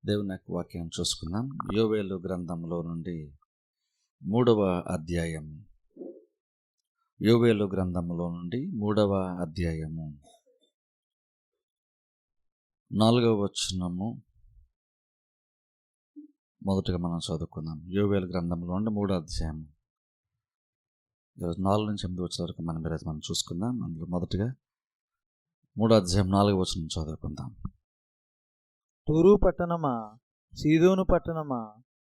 దేవుని యొక్క వాక్యం చూసుకుందాం. యోవేలు గ్రంథంలో నుండి 3వ అధ్యాయము. యోవేలు గ్రంథంలో నుండి 3వ అధ్యాయము 4వ వచనము మొదటగా మనం చదువుకుందాం. యోవేలు గ్రంథంలో నుండి 3వ అధ్యాయము ఈరోజు 4 నుంచి 8 వచనాల వరకు మనం చూసుకుందాం. అందులో మొదటగా 3వ అధ్యాయం 4వ వచనం చదువుకుందాం. తూరు పట్టణమా, సీదోను పట్టణమా,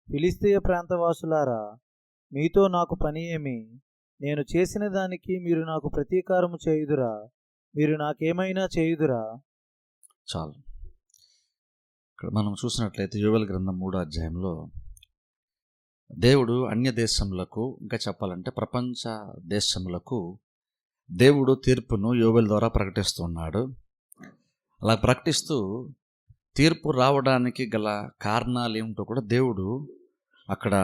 ఫిలిష్తీయ ప్రాంతవాసులారా, మీతో నాకు పని ఏమి? నేను చేసిన దానికి మీరు నాకు ప్రతీకారము చేయుదురా? మీరు నాకేమైనా చేయుదురా? చాలు. ఇక్కడ మనం చూసినట్లయితే యోవేలు గ్రంథం 3వ అధ్యాయంలో దేవుడు అన్య దేశములకు, ఇంకా చెప్పాలంటే ప్రపంచ దేశములకు దేవుడు తీర్పును యోవేలు ద్వారా ప్రకటిస్తున్నాడు. అలా ప్రకటిస్తూ తీర్పు రావడానికి గల కారణాలు ఏమిటో కూడా దేవుడు అక్కడ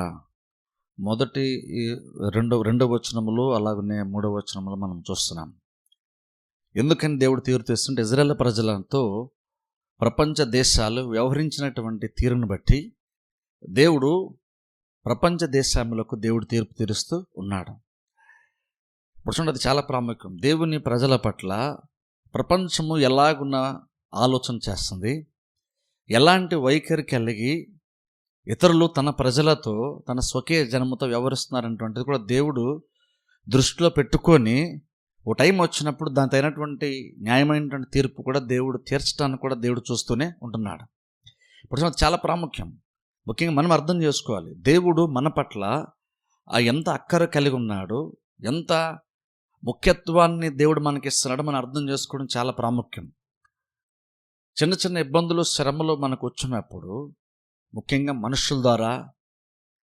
రెండవ వచనములో అలాగనే 3వ వచనములో మనం చూస్తున్నాం. ఎందుకని దేవుడు తీర్పు తెస్తుంటే, ఇజ్రాయేల్ ప్రజలతో ప్రపంచ దేశాలు వ్యవహరించినటువంటి తీరును బట్టి దేవుడు ప్రపంచ దేశములకు దేవుడు తీర్పు తీరుస్తూ ఉన్నాడు. ఇప్పుడు చూడండి, అది చాలా ప్రాముఖ్యం. దేవుని ప్రజల పట్ల ప్రపంచము ఎలాగున్న ఆలోచన చేస్తుంది, ఎలాంటి వైఖరి కలిగి ఇతరులు తన ప్రజలతో తన స్వకీయ జన్మతో వ్యవహరిస్తున్నారనేటువంటిది కూడా దేవుడు దృష్టిలో పెట్టుకొని ఓ టైం వచ్చినప్పుడు దానికి అయినటువంటి న్యాయమైనటువంటి తీర్పు కూడా దేవుడు తీర్చడానికి కూడా దేవుడు చూస్తూనే ఉంటున్నాడు. ఇప్పుడు చాలా ప్రాముఖ్యం. ముఖ్యంగా మనం అర్థం చేసుకోవాలి, దేవుడు మన పట్ల ఎంత అక్కర కలిగి ఉన్నాడు, ఎంత ముఖ్యత్వాన్ని దేవుడు మనకిస్తున్నాడో మనం అర్థం చేసుకోవడం చాలా ప్రాముఖ్యం. చిన్న చిన్న ఇబ్బందులు, శ్రమలు మనకు వచ్చినప్పుడు, ముఖ్యంగా మనుషుల ద్వారా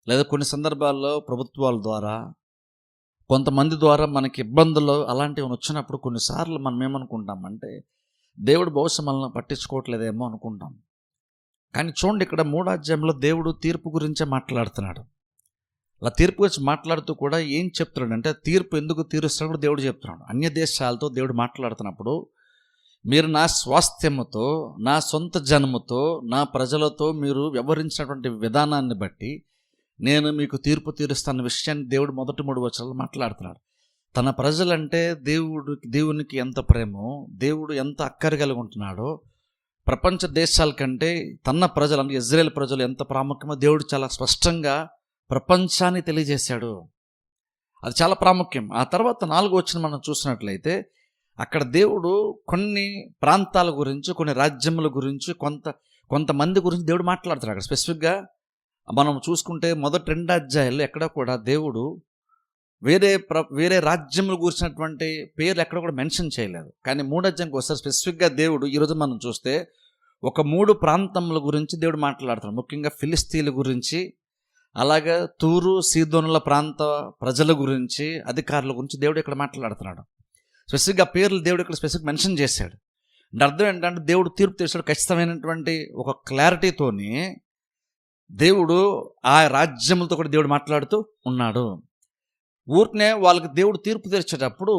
లేదా కొన్ని సందర్భాల్లో ప్రభుత్వాల ద్వారా, కొంతమంది ద్వారా మనకి ఇబ్బందులు అలాంటివి వచ్చినప్పుడు కొన్నిసార్లు మనం ఏమనుకుంటామంటే దేవుడు బహుశా మనల్ని పట్టించుకోవట్లేదేమో అనుకుంటాం. కానీ చూడండి, ఇక్కడ 3వ అధ్యాయంలో దేవుడు తీర్పు గురించే మాట్లాడుతున్నాడు. అలా తీర్పు గురించి మాట్లాడుతూ కూడా ఏం చెప్తున్నాడు అంటే, తీర్పు ఎందుకు తీరుస్తాడు కూడా దేవుడు చెప్తున్నాడు. అన్య దేశాలతో దేవుడు మాట్లాడుతున్నప్పుడు, మీరు నా స్వాస్థ్యముతో, నా సొంత జన్మతో, నా ప్రజలతో మీరు వ్యవహరించినటువంటి విధానాన్ని బట్టి నేను మీకు తీర్పు తీరుస్తున్న విషయాన్ని దేవుడు మొదటి 3 వచనాలు మాట్లాడుతున్నాడు. తన ప్రజలంటే దేవునికి ఎంత ప్రేమో, దేవుడు ఎంత అక్కర కలిగి ఉంటున్నాడో, ప్రపంచ దేశాల కంటే తన ప్రజలు అంటే ఇజ్రాయేల్ ప్రజలు ఎంత ప్రాముఖ్యమో దేవుడు చాలా స్పష్టంగా ప్రపంచాన్ని తెలియజేశాడు. అది చాలా ప్రాముఖ్యం. ఆ తర్వాత 4వ వచనం మనం చూసినట్లయితే, అక్కడ దేవుడు కొన్ని ప్రాంతాల గురించి, కొన్ని రాజ్యముల గురించి, కొంతమంది గురించి దేవుడు మాట్లాడుతాడు. అక్కడ స్పెసిఫిక్గా మనం చూసుకుంటే మొదటి 2 అధ్యాయాల్లో ఎక్కడ కూడా దేవుడు వేరే రాజ్యములు గురించినటువంటి పేర్లు ఎక్కడ కూడా మెన్షన్ చేయలేదు. కానీ 3వ అధ్యాయంకి వస్తారు స్పెసిఫిక్గా దేవుడు ఈరోజు మనం చూస్తే ఒక 3 ప్రాంతముల గురించి దేవుడు మాట్లాడుతున్నాడు. ముఖ్యంగా ఫిలిష్తీయుల గురించి, అలాగే తూరు సీదోనుల ప్రాంత ప్రజల గురించి, అధికారుల గురించి దేవుడు ఇక్కడ మాట్లాడుతున్నాడు. స్పెసిఫిక్గా పేర్లు దేవుడు ఇక్కడ స్పెసిఫిక్ మెన్షన్ చేశాడు. అంటే అర్థం ఏంటంటే, దేవుడు తీర్పు తీర్చాడు ఖచ్చితమైనటువంటి ఒక క్లారిటీతోని దేవుడు ఆ రాజ్యములతో కూడా దేవుడు మాట్లాడుతూ ఉన్నాడు. ఊరికనే వాళ్ళకి దేవుడు తీర్పు తీర్చేటప్పుడు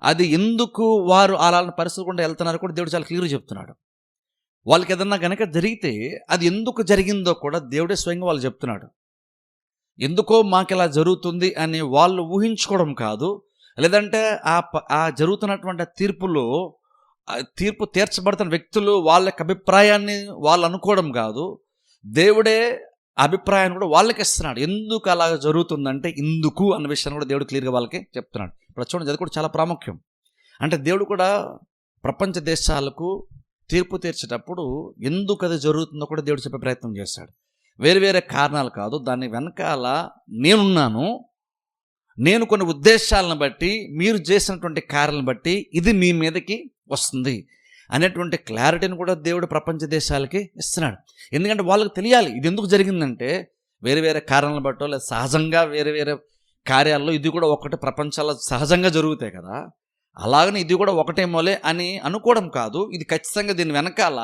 అది ఎందుకు వారు అలాంటి పరిస్థితి కూడా వెళ్తున్నారు కూడా దేవుడు చాలా క్లియర్గా చెప్తున్నాడు. వాళ్ళకి ఏదన్నా కనుక జరిగితే అది ఎందుకు జరిగిందో కూడా దేవుడే స్వయంగా వాళ్ళు చెప్తున్నాడు. ఎందుకో మాకు ఇలా జరుగుతుంది అని వాళ్ళు ఊహించుకోవడం కాదు, లేదంటే ఆ జరుగుతున్నటువంటి తీర్పు తీర్చబడుతున్న వ్యక్తులు వాళ్ళ యొక్క అభిప్రాయాన్ని వాళ్ళు అనుకోవడం కాదు, దేవుడే అభిప్రాయాన్ని కూడా వాళ్ళకి ఇస్తున్నాడు. ఎందుకు అలా జరుగుతుందంటే ఇందుకు అన్న విషయాన్ని కూడా దేవుడు క్లియర్గా వాళ్ళకి చెప్తున్నాడు. ఇప్పుడు చూడండి, అది కూడా చాలా ప్రాముఖ్యం. అంటే దేవుడు కూడా ప్రపంచ దేశాలకు తీర్పు తీర్చేటప్పుడు ఎందుకు అది జరుగుతుందో కూడా దేవుడు చెప్పే ప్రయత్నం చేశాడు. వేరే కారణాలు కాదు, దాని వెనకాల నేను కొన్ని ఉద్దేశాలను బట్టి, మీరు చేసినటువంటి కార్యాలను బట్టి ఇది మీ మీదకి వస్తుంది అనేటువంటి క్లారిటీని కూడా దేవుడు ప్రపంచ దేశాలకి ఇస్తున్నాడు. ఎందుకంటే వాళ్ళకి తెలియాలి ఇది ఎందుకు జరిగిందంటే, వేరే కారణాలను బట్టో లేదా సహజంగా వేరే కార్యాల్లో ఇది కూడా ఒకటి ప్రపంచాల్లో సహజంగా జరుగుతాయి కదా, అలాగని ఇది కూడా ఒకటేమోలే అని అనుకోవడం కాదు, ఇది ఖచ్చితంగా దీని వెనకాల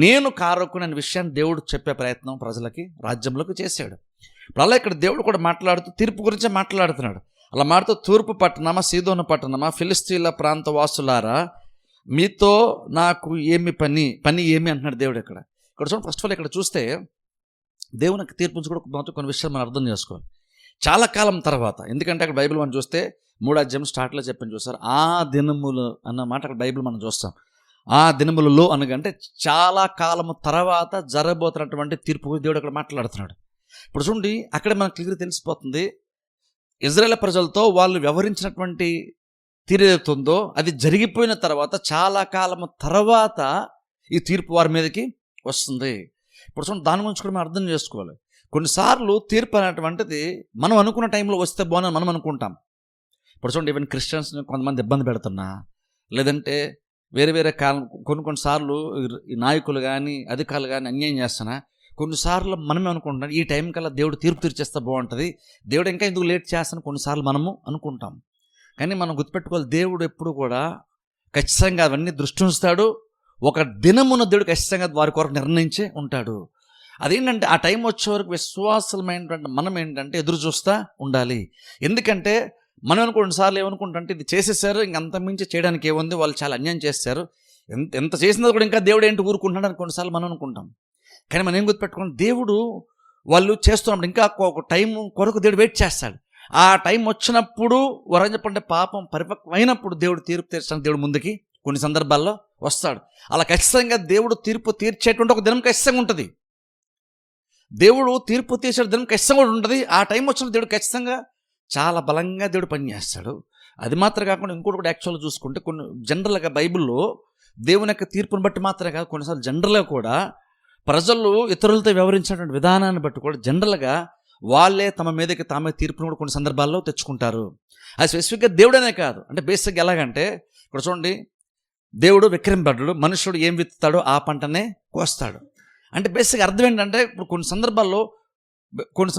నేను కారకుని అనే విషయాన్ని దేవుడు చెప్పే ప్రయత్నం ప్రజలకి, రాజ్యంలోకి చేశాడు. ఇప్పుడు అలా ఇక్కడ దేవుడు కూడా మాట్లాడుతూ తీర్పు గురించే మాట్లాడుతున్నాడు. అలా మాట్లాడుతూ, తూర్పు పట్టణమా, సీదోను పట్టణమా, ఫిలిష్తీయుల ప్రాంత వాసులారా, మీతో నాకు ఏమి పని ఏమి అంటున్నాడు దేవుడు ఇక్కడ. ఇక్కడ చూడండి, ఫస్ట్ ఆఫ్ ఆల్ ఇక్కడ చూస్తే దేవునికి తీర్పు నుంచి కూడా మొదటి కొన్ని విషయాలు మనం అర్థం చేసుకోవాలి. చాలా కాలం తర్వాత, ఎందుకంటే అక్కడ బైబిల్ మనం చూస్తే 3వ అధ్యాయం స్టార్ట్లో చెప్పని చూస్తారు, ఆ దినములు అన్న మాట అక్కడ బైబిల్ మనం చూస్తాం. ఆ దినములలో అనగంటే చాలా కాలం తర్వాత జరగబోతున్నటువంటి తీర్పు గురించి దేవుడు అక్కడ మాట్లాడుతున్నాడు. ఇప్పుడు చూడండి, అక్కడే మనకు క్లియర్గా తెలిసిపోతుంది, ఇజ్రాయేల్ ప్రజలతో వాళ్ళు వ్యవహరించినటువంటి తీరు ఏదైతుందో అది జరిగిపోయిన తర్వాత చాలా కాలం తర్వాత ఈ తీర్పు వారి మీదకి వస్తుంది. ఇప్పుడు చూడండి, దాని గురించి కూడా మనం అర్థం చేసుకోవాలి. కొన్నిసార్లు తీర్పు అనేటువంటిది మనం అనుకున్న టైంలో వస్తే బాగుందని మనం అనుకుంటాం. ఇప్పుడు చూడండి, ఈవెన్ క్రిస్టియన్స్ని కొంతమంది ఇబ్బంది పెడుతున్నా, లేదంటే వేరే వేరే కాలం కొన్నిసార్లు ఈ నాయకులు కానీ అధికారులు కానీ అన్యాయం చేస్తున్నా, కొన్నిసార్లు మనమే అనుకుంటాం ఈ టైం కల్లా దేవుడు తీర్పు తీర్చేస్తే బాగుంటుంది, దేవుడు ఇంకా ఎందుకు లేట్ చేస్తాను కొన్నిసార్లు మనము అనుకుంటాం. కానీ మనం గుర్తుపెట్టుకోవాలి, దేవుడు ఎప్పుడు కూడా ఖచ్చితంగా అవన్నీ దృష్టి ఉంచుతాడు. ఒక దినమున దేవుడు ఖచ్చితంగా వారి కొరకు నిర్ణయించి ఉంటాడు. అదేంటంటే ఆ టైం వచ్చే వరకు విశ్వాసమైనటువంటి మనం ఏంటంటే ఎదురు చూస్తూ ఉండాలి. ఎందుకంటే మనం కొన్నిసార్లు ఏమనుకుంటుంటే ఇది చేసేసారు, ఇంకంత మించి చేయడానికి ఏముంది, వాళ్ళు చాలా అన్యాయం చేస్తారు, ఎంత చేసినా కూడా ఇంకా దేవుడు ఏంటి ఊరుకుంటున్నాడని కొన్నిసార్లు మనం అనుకుంటాం. కానీ మనం ఏం గుర్తుపెట్టుకోండి, దేవుడు వాళ్ళు చేస్తున్నప్పుడు ఇంకా ఒక టైం కొరకు దేవుడు వెయిట్ చేస్తాడు. ఆ టైం వచ్చినప్పుడు వరం చెప్పంటే పాపం పరిపక్వమైనప్పుడు దేవుడు తీర్పు తీర్చడానికి దేవుడు ముందుకి కొన్ని సందర్భాల్లో వస్తాడు. అలా ఖచ్చితంగా దేవుడు తీర్పు తీర్చేటువంటి ఒక దినం ఖచ్చితంగా ఉంటుంది. దేవుడు తీర్పు తీర్చే దినం ఖచ్చితంగా కూడా ఉంటుంది. ఆ టైం వచ్చిన దేవుడు ఖచ్చితంగా చాలా బలంగా దేవుడు పనిచేస్తాడు. అది మాత్రం కాకుండా ఇంకోటి కూడా యాక్చువల్గా చూసుకుంటే కొన్ని జనరల్గా బైబిల్లో దేవుని యొక్క తీర్పుని బట్టి మాత్రమే కాదు, కొన్నిసార్లు జనరల్గా కూడా ప్రజలు ఇతరులతో వ్యవహరించినటువంటి విధానాన్ని బట్టి కూడా జనరల్గా వాళ్ళే తమ మీదకి తామే తీర్పును కూడా కొన్ని సందర్భాల్లో తెచ్చుకుంటారు. అది స్పెసిఫిక్గా దేవుడనే కాదు, అంటే బేసిక్గా ఎలాగంటే ఇక్కడ చూడండి, దేవుడు విక్రమింపడ్డాడు, మనుషుడు ఏం విత్తుతాడో ఆ పంటనే కోస్తాడు. అంటే బేసిక్గా అర్థం ఏంటంటే ఇప్పుడు కొన్ని సందర్భాల్లో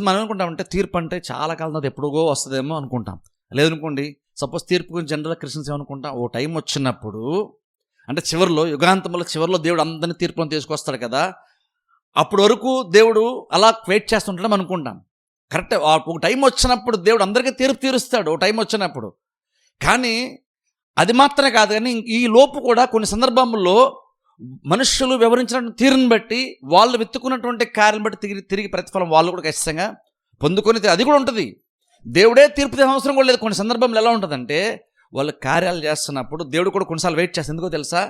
మనం అనుకుంటామంటే తీర్పు అంటే చాలా కాలం తర్వాత ఎప్పుడుగో వస్తుందేమో అనుకుంటాం. లేదనుకోండి, సపోజ్ తీర్పు గురించి జనరల్గా క్రిస్టియన్స్ ఏమనుకుంటాం, ఓ టైం వచ్చినప్పుడు అంటే చివరిలో యుగాంతంలో చివరిలో దేవుడు అందరినీ తీర్పును తీసుకొస్తాడు కదా, అప్పటి వరకు దేవుడు అలా వెయిట్ చేస్తుంటాం అనుకుంటాం. కరెక్ట్, ఒక టైం వచ్చినప్పుడు దేవుడు అందరికీ తీర్పు తీరుస్తాడు ఓ టైం వచ్చినప్పుడు. కానీ అది మాత్రమే కాదు, కానీ ఈ లోపు కూడా కొన్ని సందర్భంలో మనుషులు వివరించిన తీరుని బట్టి వాళ్ళు వెతుకున్నటువంటి కార్యం బట్టి తిరిగి ప్రతిఫలం వాళ్ళు కూడా ఖచ్చితంగా పొందుకొని అది కూడా ఉంటుంది. దేవుడే తీర్పు తీసే అవసరం కూడా లేదు. కొన్ని సందర్భంలో ఎలా ఉంటుందంటే వాళ్ళు కార్యాలు చేస్తున్నప్పుడు దేవుడు కూడా కొన్నిసార్లు వెయిట్ చేస్తారు. ఎందుకో తెలుసా?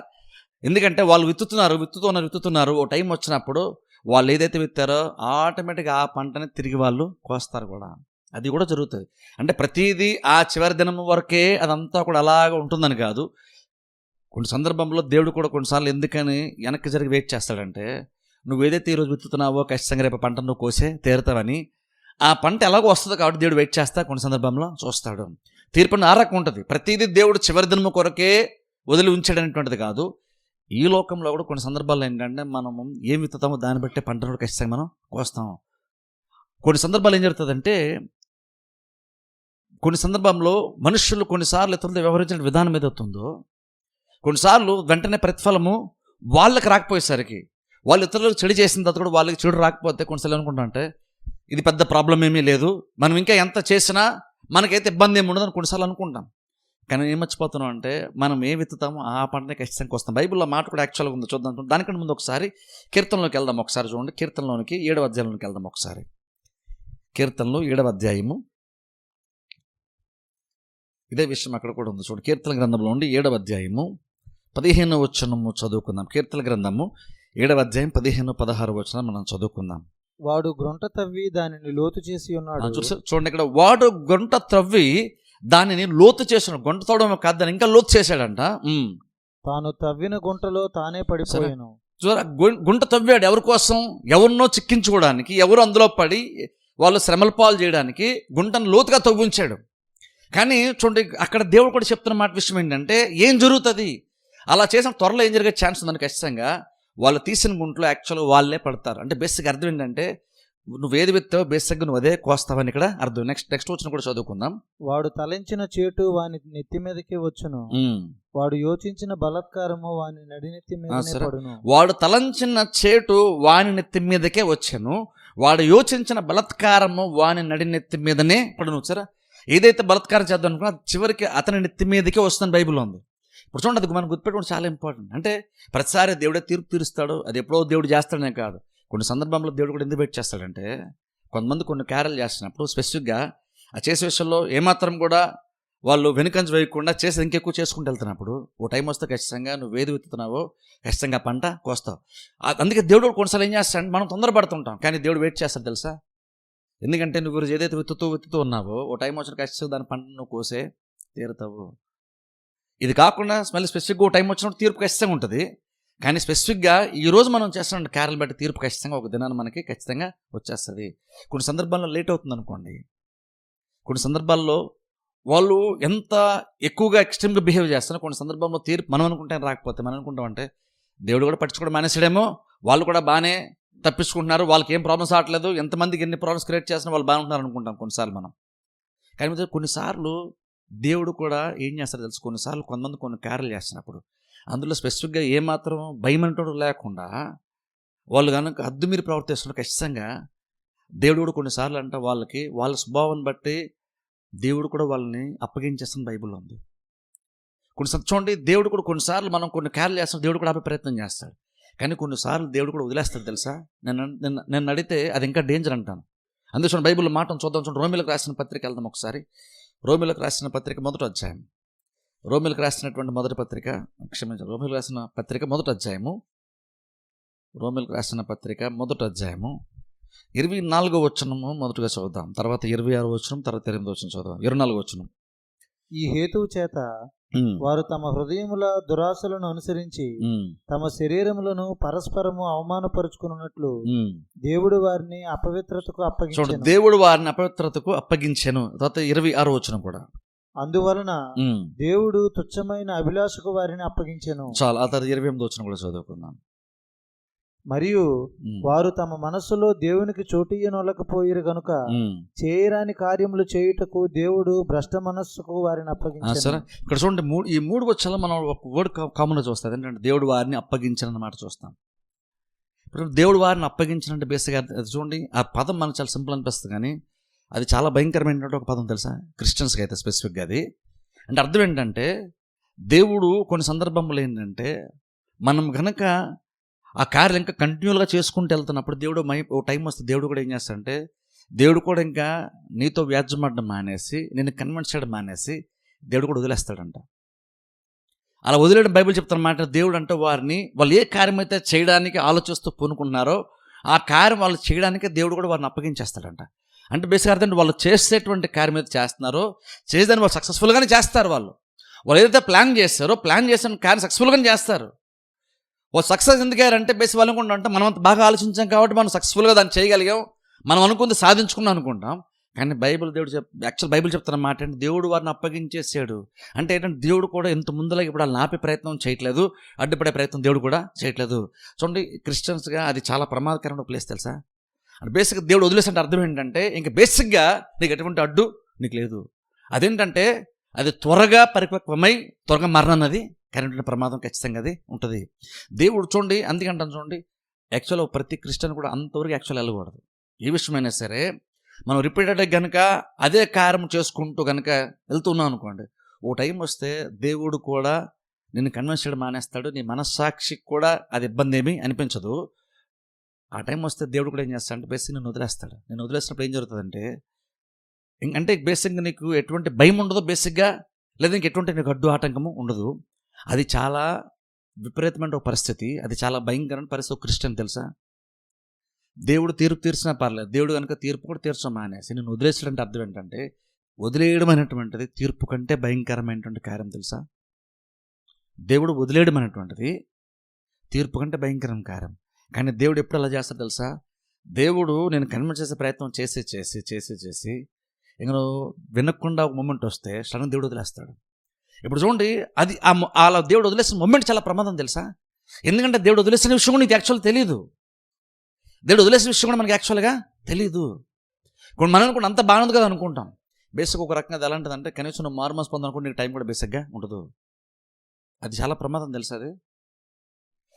ఎందుకంటే వాళ్ళు విత్తుతున్నారు ఓ టైం వచ్చినప్పుడు వాళ్ళు ఏదైతే విత్తారో ఆటోమేటిక్గా ఆ పంటని తిరిగి వాళ్ళు కోస్తారు కూడా. అది కూడా జరుగుతుంది. అంటే ప్రతిదీ ఆ చివరి దినం వరకే అదంతా కూడా అలాగ ఉంటుందని కాదు. కొన్ని సందర్భంలో దేవుడు కూడా కొన్నిసార్లు ఎందుకని వెనక్కి జరిగి వెయిట్ చేస్తాడంటే, నువ్వు ఏదైతే ఈరోజు విత్తుతున్నావో ఖచ్చితంగా రేపు పంట నువ్వు కోసే తీరుతావని, ఆ పంట ఎలాగో వస్తుంది కాబట్టి దేవుడు వెయిట్ చేస్తా కొన్ని సందర్భంలో చూస్తాడు. తీర్పుని ఆ రకం ఉంటుంది. ప్రతిదీ దేవుడు చివరి దినము కొరకే వదిలి ఉంచాడనేటువంటిది కాదు. ఈ లోకంలో కూడా కొన్ని సందర్భాల్లో ఏంటంటే మనము ఏం విత్తుతామో దాన్ని బట్టే పంటను కూడా ఖచ్చితంగా మనం కోస్తాము. కొన్ని సందర్భాలు ఏం జరుగుతుందంటే, కొన్ని సందర్భంలో మనుషులు కొన్నిసార్లు ఇతరులతో వ్యవహరించిన విధానం ఏదవుతుందో కొన్నిసార్లు వెంటనే ప్రతిఫలము వాళ్ళకి రాకపోయేసరికి, వాళ్ళు ఇతరులకు చెడు చేసిన తర్వాత కూడా వాళ్ళకి చెడు రాకపోతే కొన్నిసార్లు అనుకుంటా అంటే ఇది పెద్ద ప్రాబ్లం ఏమీ లేదు, మనం ఇంకా ఎంత చేసినా మనకైతే ఇబ్బంది ఏమి ఉండదు అని కొన్నిసార్లు అనుకుంటాం. కానీ ఏం మర్చిపోతున్నాం అంటే మనం ఏ విత్తుతామో ఆ పంటనే ఖచ్చితంగా వస్తాం. బైబిల్లో మాట కూడా యాక్చువల్గా ఉంది, చూద్దాం. దానికంటే ముందు ఒకసారి కీర్తనలోకి వెళ్దాం. ఒకసారి చూడండి, కీర్తనలోనికి 7వ అధ్యాయంలోకి వెళ్దాం. ఒకసారి కీర్తనలు 7వ అధ్యాయము, ఇదే విషయం అక్కడ కూడా ఉంది. చూడండి, కీర్తన గ్రంథంలో ఉండి 7వ అధ్యాయము 15వ వచనము చదువుకుందాం. కీర్తన గ్రంథము 7వ అధ్యాయం 15, 16 వచనం మనం చదువుకుందాం. వాడు గుంట తవ్వి దానిని లోతు చేసి ఉన్నాడు. చూడండి, ఇక్కడ వాడు గుంట తవ్వి దానిని లోతు చేస్తున్నాడు. గుంట తవ్వడం కాదు, దాన్ని ఇంకా లోతు చేశాడంట. తాను తవ్విన గుంటలో తానే పడిపోయాను. గుంట తవ్వాడు ఎవరి కోసం? ఎవరినో చిక్కించుకోవడానికి, ఎవరు అందులో పడి వాళ్ళు శ్రమల పాలు చేయడానికి గుంటను లోతుగా తవ్వించాడు. కానీ చూడండి, అక్కడ దేవుడు కూడా చెప్తున్న మాట విషయం ఏంటంటే, ఏం జరుగుతుంది అలా చేసిన త్వరలో ఏం జరిగే ఛాన్స్ ఉందని, ఖచ్చితంగా వాళ్ళు తీసిన గుంటలో యాక్చువల్గా వాళ్ళే పడతారు. అంటే బేసిక్ అర్థం ఏంటంటే, నువ్వు ఏది విత్తావో బేసిక్గా నువ్వు అదే కోస్తావని ఇక్కడ అర్థం. నెక్స్ట్ వచ్చిన కూడా చదువుకుందాం. వాడు తలంచిన చేటు వాని నెత్తి మీదకే వచ్చును, వాడు యోచించిన బలాత్కారము వాని నడినెత్తి మీదనే పడును. వాడు తలంచిన చేటు వాని నెత్తి మీదకే వచ్చాను, వాడు యోచించిన బలాత్కారము వాని నడినెత్తి మీదనే పడును. సరే, ఏదైతే బలాత్కారం చేద్దాం అనుకున్నా చివరికి అతని నెత్తి మీదకే వస్తుంది బైబిల్లో ఉంది. ఇప్పుడు చూడండి, అది మనం గుర్తుపెట్టుకోవడం చాలా ఇంపార్టెంట్. అంటే ప్రతిసారి దేవుడే తీర్పు తీరుస్తాడు, అది ఎప్పుడో దేవుడు చేస్తాడనే కాదు. కొన్ని సందర్భంలో దేవుడు కూడా ఎందుకు వెయిట్ చేస్తాడంటే, కొంతమంది కొన్ని కార్యాలు చేస్తున్నప్పుడు స్పెసిఫిక్గా ఆ చేసే విషయంలో ఏమాత్రం కూడా వాళ్ళు వెనుకంజ వేయకుండా చేసి ఇంకెక్కువ చేసుకుంటూ వెళ్తున్నప్పుడు ఓ టైం వస్తే ఖచ్చితంగా నువ్వు ఏది విత్తుతున్నావో ఖచ్చితంగా పంట కోస్తావు. అందుకే దేవుడు కొన్నిసార్లు ఏం చేస్తాడు, మనం తొందరపడుతుంటాం, కానీ దేవుడు వెయిట్ చేస్తాడు తెలుసా. ఎందుకంటే నువ్వు ఏదైతే విత్తుతూ ఉన్నావో ఓ టైం వచ్చిన ఖచ్చితంగా దాని పంట నువ్వు కోసే తీరుతావు. ఇది కాకుండా మళ్ళీ స్పెసిఫిక్గా ఓ టైం వచ్చినప్పుడు తీర్పు ఖచ్చితంగా ఉంటుంది. కానీ స్పెసిఫిక్గా ఈరోజు మనం చేస్తున్న కార్యాలు బట్టి తీర్పు ఖచ్చితంగా ఒక దినాన్ని మనకి ఖచ్చితంగా వచ్చేస్తుంది. కొన్ని సందర్భాల్లో లేట్ అవుతుంది అనుకోండి, కొన్ని సందర్భాల్లో వాళ్ళు ఎంత ఎక్కువగా ఎక్స్ట్రీమ్గా బిహేవ్ చేస్తున్నారు, కొన్ని సందర్భంలో తీర్పు మనం అనుకుంటే రాకపోతే మనం అనుకుంటామంటే దేవుడు కూడా పట్టించుకోవడం మానేసాడేమో, వాళ్ళు కూడా బాగానే తప్పించుకుంటున్నారు, వాళ్ళకి ఏం ప్రాబ్లమ్స్ రావట్లేదు, ఎంతమందికి ఎన్ని ప్రాబ్లమ్స్ క్రియేట్ చేస్తున్నా వాళ్ళు బాగుంటున్నారు అనుకుంటాం కొన్నిసార్లు మనం. కానీ కొన్నిసార్లు దేవుడు కూడా ఏం చేస్తారో తెలుసు, కొన్నిసార్లు కొంతమంది కొన్ని కార్యాలు చేస్తున్నప్పుడు అందులో స్పెసిఫిక్గా ఏమాత్రం భయం అంటూ లేకుండా వాళ్ళు కనుక హద్దు మీరు ప్రవర్తిస్తున్నారు, ఖచ్చితంగా దేవుడు కూడా కొన్నిసార్లు అంటే వాళ్ళకి వాళ్ళ స్వభావాన్ని బట్టి దేవుడు కూడా వాళ్ళని అప్పగించేస్తున్న బైబిల్లో ఉంది. కొన్నిసార్లు చూడండి, దేవుడు కూడా కొన్నిసార్లు మనం కొన్ని కార్యాలు చేస్తాం, దేవుడు కూడా ఆపే ప్రయత్నం చేస్తాడు, కానీ కొన్నిసార్లు దేవుడు కూడా వదిలేస్తాడు తెలుసా. నేను అడిగితే అది ఇంకా డేంజర్ అంటాను. అందుకే చూడండి, బైబిల్లో మాట చూద్దాం. చూడండి, రోమిలకు రాసిన పత్రిక వెళ్దాం ఒకసారి. రోమిలకు రాసిన పత్రిక మొదటి అధ్యాయం, రోమిలకు రాసినటువంటి మొదటి పత్రిక, రోమిలకు రాసిన పత్రిక మొదటి అధ్యాయము, రోమిలకు రాసిన పత్రిక మొదటి అధ్యాయము 24వ వచనము మొదటగా చదువుదాం, తర్వాత 26వ వచనం, తర్వాత 28వ వచనం చదువుదాం. 24వ వచనం. ఈ హేతువు చేత వారు తమ హృదయముల దురాశలను అనుసరించి తమ శరీరములను పరస్పరము అవమానపరుచుకున్నట్లు దేవుడు వారిని అపవిత్రతకు అప్పగించెను. దేవుడు వారిని అపవిత్రతకు అప్పగించెను. తర్వాత 26వ వచనం కూడా, అందువలన దేవుడు తుచ్చమైన అభిలాషకు వారిని అప్పగించెను. చాలా. ఆ తర్వాత 28వ వచనం కూడా చదువుకుందాం. మరియు వారు తమ మనస్సులో దేవునికి చోటియ్యనొలకపోయిరు గనుక చేయరాని కార్యములు చేయుటకు దేవుడు భ్రష్ట మనస్సుకు వారిని అప్పగించారు. ఇక్కడ చూడండి, ఈ మూడు వచ్చాలో మనం ఒక వర్డ్ కామన్గా చూస్తాం, ఏంటంటే దేవుడు వారిని అప్పగించిన మాట చూస్తాం. ఇప్పుడు దేవుడు వారిని అప్పగించినంటే బేసిక్గా అది చూడండి, ఆ పదం మనకు చాలా సింపుల్ అనిపిస్తుంది, కానీ అది చాలా భయంకరమైనటువంటి ఒక పదం తెలుసా క్రిస్టియన్స్కి అయితే స్పెసిఫిక్గా. అది అంటే అర్థం ఏంటంటే, దేవుడు కొన్ని సందర్భంలో ఏంటంటే మనం కనుక ఆ కార్యాలు ఇంకా కంటిన్యూగా చేసుకుంటూ వెళ్తున్నప్పుడు దేవుడు ఓ టైం వస్తే దేవుడు కూడా ఏం చేస్తాడంటే, దేవుడు కూడా ఇంకా నీతో వ్యాజ్యమాడడం మానేసి నిన్ను కన్విన్స్ చేయడం మానేసి దేవుడు కూడా వదిలేస్తాడంట. అలా వదిలేయడం బైబిల్ చెప్తున్నమాట. దేవుడు అంటే వాళ్ళు ఏ కార్యం అయితే చేయడానికి ఆలోచిస్తూ పూనుకున్నారో ఆ కార్యం వాళ్ళు చేయడానికి దేవుడు కూడా వారిని అప్పగించేస్తాడంట. అంటే బేసిక్గా అర్థం, వాళ్ళు చేసేటువంటి కార్యం అయితే చేస్తున్నారో చేసేదాన్ని వాళ్ళు సక్సెస్ఫుల్గానే చేస్తారు. వాళ్ళు ఏదైతే ప్లాన్ చేస్తారో ప్లాన్ చేసిన కార్యం సక్సెస్ఫుల్గానే చేస్తారు. వాళ్ళు సక్సెస్ ఎందుకయ్యారంటే బేసిక్ వాళ్ళు అనుకుంటాం, మనం అంత బాగా ఆలోచించాం కాబట్టి మనం సక్సెస్ఫుల్గా దాన్ని చేయగలిగాం, మనం అనుకుంది సాధించుకున్నాం అనుకుంటాం. కానీ బైబిల్ చెప్తున్న మాట అంటే దేవుడు వారిని అప్పగించేసాడు. అంటే ఏంటంటే దేవుడు కూడా ఇంత ముందులా ఇప్పుడు వాళ్ళని ఆపే ప్రయత్నం చేయట్లేదు, అడ్డుపడే ప్రయత్నం దేవుడు కూడా చేయట్లేదు. చూడండి, క్రిస్టియన్స్గా అది చాలా ప్రమాదకరమైన ప్లేస్ తెలుసా. అంటే బేసిక్గా దేవుడు వదిలేసంటే అర్థం ఏంటంటే ఇంకా బేసిక్గా నీకు ఎటువంటి అడ్డు నీకు లేదు. అదేంటంటే అది త్వరగా పరిపక్వమై త్వరగా మరణన్నది కరెంట్ ప్రమాదం ఖచ్చితంగా అది ఉంటుంది. దేవుడు చూడండి, అందుకంటాను చూడండి, యాక్చువల్గా ప్రతి క్రిస్టియన్ కూడా అంతవరకు యాక్చువల్ వెళ్ళకూడదు. ఏ విషయమైనా సరే మనం రిపీటెడ్గా కనుక అదే కార్యం చేసుకుంటూ కనుక వెళ్తున్నాం అనుకోండి, ఓ టైం వస్తే దేవుడు కూడా నిన్ను కన్విన్స్ చేయడం మానేస్తాడు, నీ మనస్సాక్షికి కూడా అది ఇబ్బంది ఏమీ అనిపించదు. ఆ టైం వస్తే దేవుడు కూడా ఏం చేస్తాడంటే బేసిక్ నిన్ను వదిలేస్తాడు. నేను వదిలేసినప్పుడు ఏం జరుగుతుందంటే, అంటే బేసిక్గా నీకు ఎటువంటి భయం ఉండదు బేసిక్గా, లేదా ఇంకెటువంటి నీకు అడ్డు ఆటంకము ఉండదు. అది చాలా విపరీతమైన ఒక పరిస్థితి, అది చాలా భయంకరమైన పరిస్థితి క్రిస్టియన్ తెలుసా. దేవుడు తీర్పు తీర్చినా పర్లేదు, దేవుడు కనుక తీర్పు కూడా తీర్చడం మానేసి నేను వదిలేసాడంటే అర్థం ఏంటంటే, వదిలేయడం అనేటువంటిది తీర్పు కంటే భయంకరమైనటువంటి కార్యం తెలుసా. దేవుడు వదిలేయడం అనేటువంటిది తీర్పు కంటే భయంకరమైన కార్యం. కానీ దేవుడు ఎప్పుడు అలా చేస్తాడు తెలుసా, దేవుడు నేను కన్విన్స్ చేసే ప్రయత్నం చేసి చేసి చేసి చేసి ఇంకా వినకుండా ఒక మూమెంట్ వస్తే సడన్ దేవుడు వదిలేస్తాడు. ఇప్పుడు చూడండి, అది అలా దేవుడు వదిలేసిన మూమెంట్ చాలా ప్రమాదం తెలుసా. ఎందుకంటే దేవుడు వదిలేసిన విషయం కూడా నీకు యాక్చువల్ తెలియదు, దేవుడు వదిలేసిన విషయం కూడా మనకి యాక్చువల్గా తెలియదు. ఇప్పుడు మనం అనుకుంటే అంత బాగుంది కదా అనుకుంటాం. బేసిక్ ఒక రకంగా అది ఎలాంటిదంటే, కనీసం నువ్వు మారుమనసు పొందాలనుకుంటే నీకు టైం కూడా బేసిక్గా ఉండదు. అది చాలా ప్రమాదం తెలుసా అది.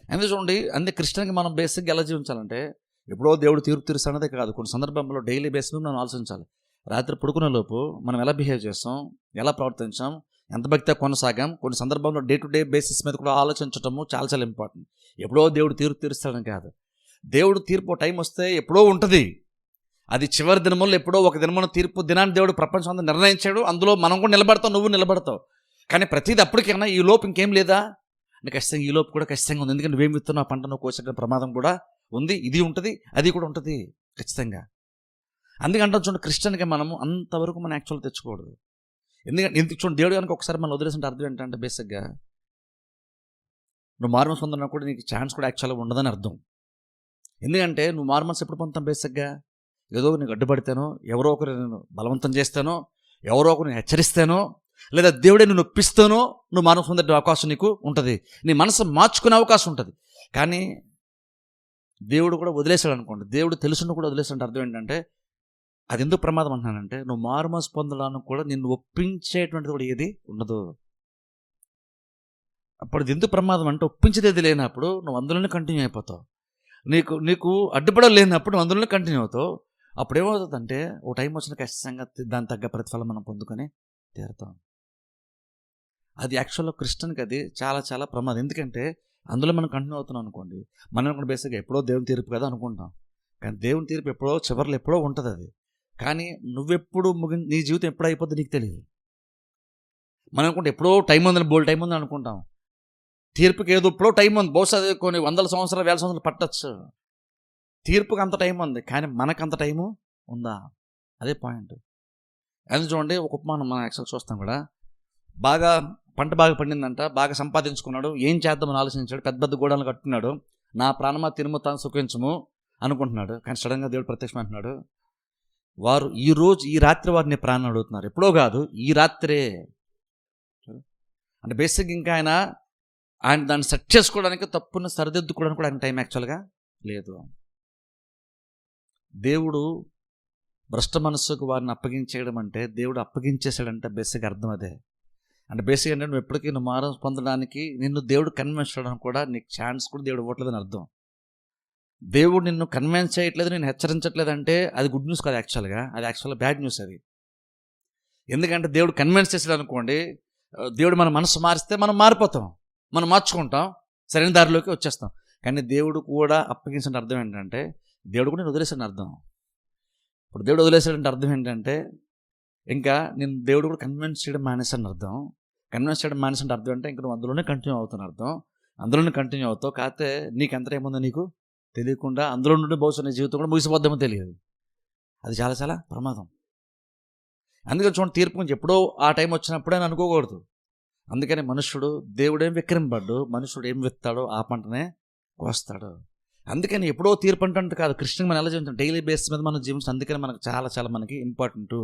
అందుకే చూడండి, అందుకే క్రిస్టియన్కి మనం బేసిక్గా ఎలా జీవించాలంటే, ఎప్పుడో దేవుడు తీర్పు తీరుస్తానదే కాదు, కొన్ని సందర్భంలో డైలీ బేసిక్ మనం ఆలోచించాలి. రాత్రి పడుకునే లోపు మనం ఎలా బిహేవ్ చేస్తాం, ఎలా ప్రవర్తించాం, ఎంత భక్తిగా కొనసాగాం. కొన్ని సందర్భంలో డే టు డే బేసిస్ మీద కూడా ఆలోచించటము చాలా చాలా ఇంపార్టెంట్. ఎప్పుడో దేవుడు తీరుస్తాడని కాదు. దేవుడు తీర్పు టైం వస్తే ఎప్పుడో ఉంటుంది. అది చివరి దినముల్లో ఎప్పుడో ఒక దినమున తీర్పు దినాన్ని దేవుడు ప్రపంచం అంతా నిర్ణయించాడు. అందులో మనం కూడా నిలబడతావు, నువ్వు నిలబడతావు. కానీ ప్రతిదీ అప్పటికైనా ఈ లోపు ఇంకేం లేదా అంటే ఖచ్చితంగా ఈ లోపు కూడా ఖచ్చితంగా ఉంది. ఎందుకంటే నువ్వేం విత్తున్నావు ఆ పంట నువ్వు కోసే ప్రమాదం కూడా ఉంది. ఇది ఉంటుంది, అది కూడా ఉంటుంది ఖచ్చితంగా. అందుకంటే చూడండి, క్రిస్టియన్గా మనము అంతవరకు మనం యాక్చువల్ తెచ్చుకోకూడదు. ఎందుకంటే చూడండి, దేవుడు కనుక ఒకసారి మనం వదిలేసిన అర్థం ఏంటంటే బేసిక్గా నువ్వు మారుమనసు పొందడం కూడా నీకు ఛాన్స్ కూడా యాక్చువల్గా ఉండదని అర్థం. ఎందుకంటే నువ్వు మారుమనసు ఎప్పుడు పొందుతాం? బేసిక్గా ఏదో నీకు అడ్డుపడితేనో, ఎవరో ఒకరు నేను బలవంతం చేస్తానో, ఎవరో ఒకరు నేను హెచ్చరిస్తానో, లేదా దేవుడే నువ్వు నొప్పిస్తానో నువ్వు మారుమనసు పొందే అవకాశం నీకు ఉంటుంది. నీ మనసు మార్చుకునే అవకాశం ఉంటుంది. కానీ దేవుడు కూడా వదిలేశాడు అనుకోండి, దేవుడు తెలుసును కూడా వదిలేసాడు. అర్థం ఏంటంటే అది ఎందుకు ప్రమాదం అంటున్నానంటే నువ్వు మారుమనసు పొందడానికి కూడా నిన్ను ఒప్పించేటువంటిది కూడా ఏది ఉండదు. అప్పుడు ఇది ఎందుకు ప్రమాదం అంటే ఒప్పించేది లేనప్పుడు నువ్వు అందులోనే కంటిన్యూ అయిపోతావు. నీకు నీకు అడ్డుపడలు లేనప్పుడు నువ్వు అందులోనే కంటిన్యూ అవుతావు. అప్పుడు ఏమవుతుందంటే ఓ టైం వచ్చిన ఖచ్చితంగా దాని తగ్గ ప్రతిఫలం మనం పొందుకొని తీరుతాం. అది యాక్చువల్గా క్రిస్టియన్కి అది చాలా చాలా ప్రమాదం. ఎందుకంటే అందులో మనం కంటిన్యూ అవుతున్నాం అనుకోండి, మనం కూడా బేసిక్గా ఎప్పుడో దేవుని తీర్పు కదా అనుకుంటాం. కానీ దేవుని తీర్పు ఎప్పుడో చివరిలో ఎప్పుడో ఉంటుంది అది. కానీ నువ్వెప్పుడు నీ జీవితం ఎప్పుడు అయిపోద్ది నీకు తెలియదు. మనం అనుకుంటే ఎప్పుడో టైం ఉందని, బోల్ టైం ఉందని అనుకుంటాం. తీర్పుకి ఏదో ఎప్పుడో టైం ఉంది. బహుశా కొన్ని 100 సంవత్సరాలు 1000 సంవత్సరాలు పట్టచ్చు. తీర్పుకి అంత టైం ఉంది, కానీ మనకంత టైము ఉందా? అదే పాయింట్. అది చూడండి, ఒక ఉపమానం మనం యాక్చువల్ చూస్తాం కూడా. పంట బాగా పండిందంట, బాగా సంపాదించుకున్నాడు, ఏం చేద్దామని ఆలోచించాడు. పెద్ద పెద్ద గోడలు కట్టుకున్నాడు. నా ప్రాణమా తిరుము తాను సుఖించము అనుకుంటున్నాడు. కానీ సడన్గా దేవుడు ప్రత్యక్షం అంటున్నాడు, వారు ఈ రాత్రి వారిని ప్రాణం అడుగుతున్నారు, ఎప్పుడో కాదు ఈ రాత్రే. అంటే బేసిక్ ఇంకా ఆయన దాన్ని సెట్ చేసుకోవడానికి, తప్పును సరిదిద్దుకోవడానికి కూడా ఆయన టైం యాక్చువల్గా లేదు. దేవుడు భ్రష్ట మనస్సుకు వారిని అప్పగించేయడం అంటే దేవుడు అప్పగించేసాడంటే బేసిక్ అర్థం అదే. అంటే బేసిక్ అంటే నువ్వు ఎప్పటికీ నువ్వు మారం పొందడానికి నిన్ను దేవుడు కన్విన్స్ చేయడానికి కూడా నీకు ఛాన్స్ కూడా దేవుడు ఇవ్వట్లేదని అర్థం. దేవుడు నిన్ను కన్విన్స్ చేయట్లేదు, నేను హెచ్చరించట్లేదు అంటే అది గుడ్ న్యూస్ కాదు యాక్చువల్గా. అది యాక్చువల్గా బ్యాడ్ న్యూస్ అది. ఎందుకంటే దేవుడు కన్విన్స్ చేసాడు అనుకోండి, దేవుడు మన మనసు మారిస్తే మనం మారిపోతాం, మనం మార్చుకుంటాం, సరైన దారిలోకి వచ్చేస్తాం. కానీ దేవుడు కూడా అప్పగించిన అర్థం ఏంటంటే దేవుడు కూడా నేను వదిలేసాడని అర్థం. ఇప్పుడు దేవుడు వదిలేసాడంటే అర్థం ఏంటంటే ఇంకా నేను దేవుడు కూడా కన్విన్స్ చేయడం మానేసాడని అర్థం. కన్విన్స్ చేయడం మానేసాడంటే అర్థం అంటే ఇంకా నువ్వు అందులోనే కంటిన్యూ అవుతాను అర్థం. అందులోనే కంటిన్యూ అవుతావు. కాకపోతే నీకు ఎంత ఏముందో నీకు తెలియకుండా అందులో నుండి బహుశా నీ జీవితం కూడా ముగిసిపోద్దామో తెలియదు. అది చాలా చాలా ప్రమాదం. అందుకని చూడండి, తీర్పు గురించి ఎప్పుడో ఆ టైం వచ్చినప్పుడే అని అనుకోకూడదు. అందుకని మనుషుడు దేవుడేం విక్రమింపడ్డు, మనుషుడు ఏం విత్తాడో ఆ పంటనే కోస్తాడు. అందుకని ఎప్పుడో తీర్పు అంటే కాదు, క్రిస్టియన్ మనం ఎలా జీవించాం, డైలీ బేసిస్ మీద మనం జీవించాం. అందుకని మనకు చాలా చాలా మనకి ఇంపార్టెంట్.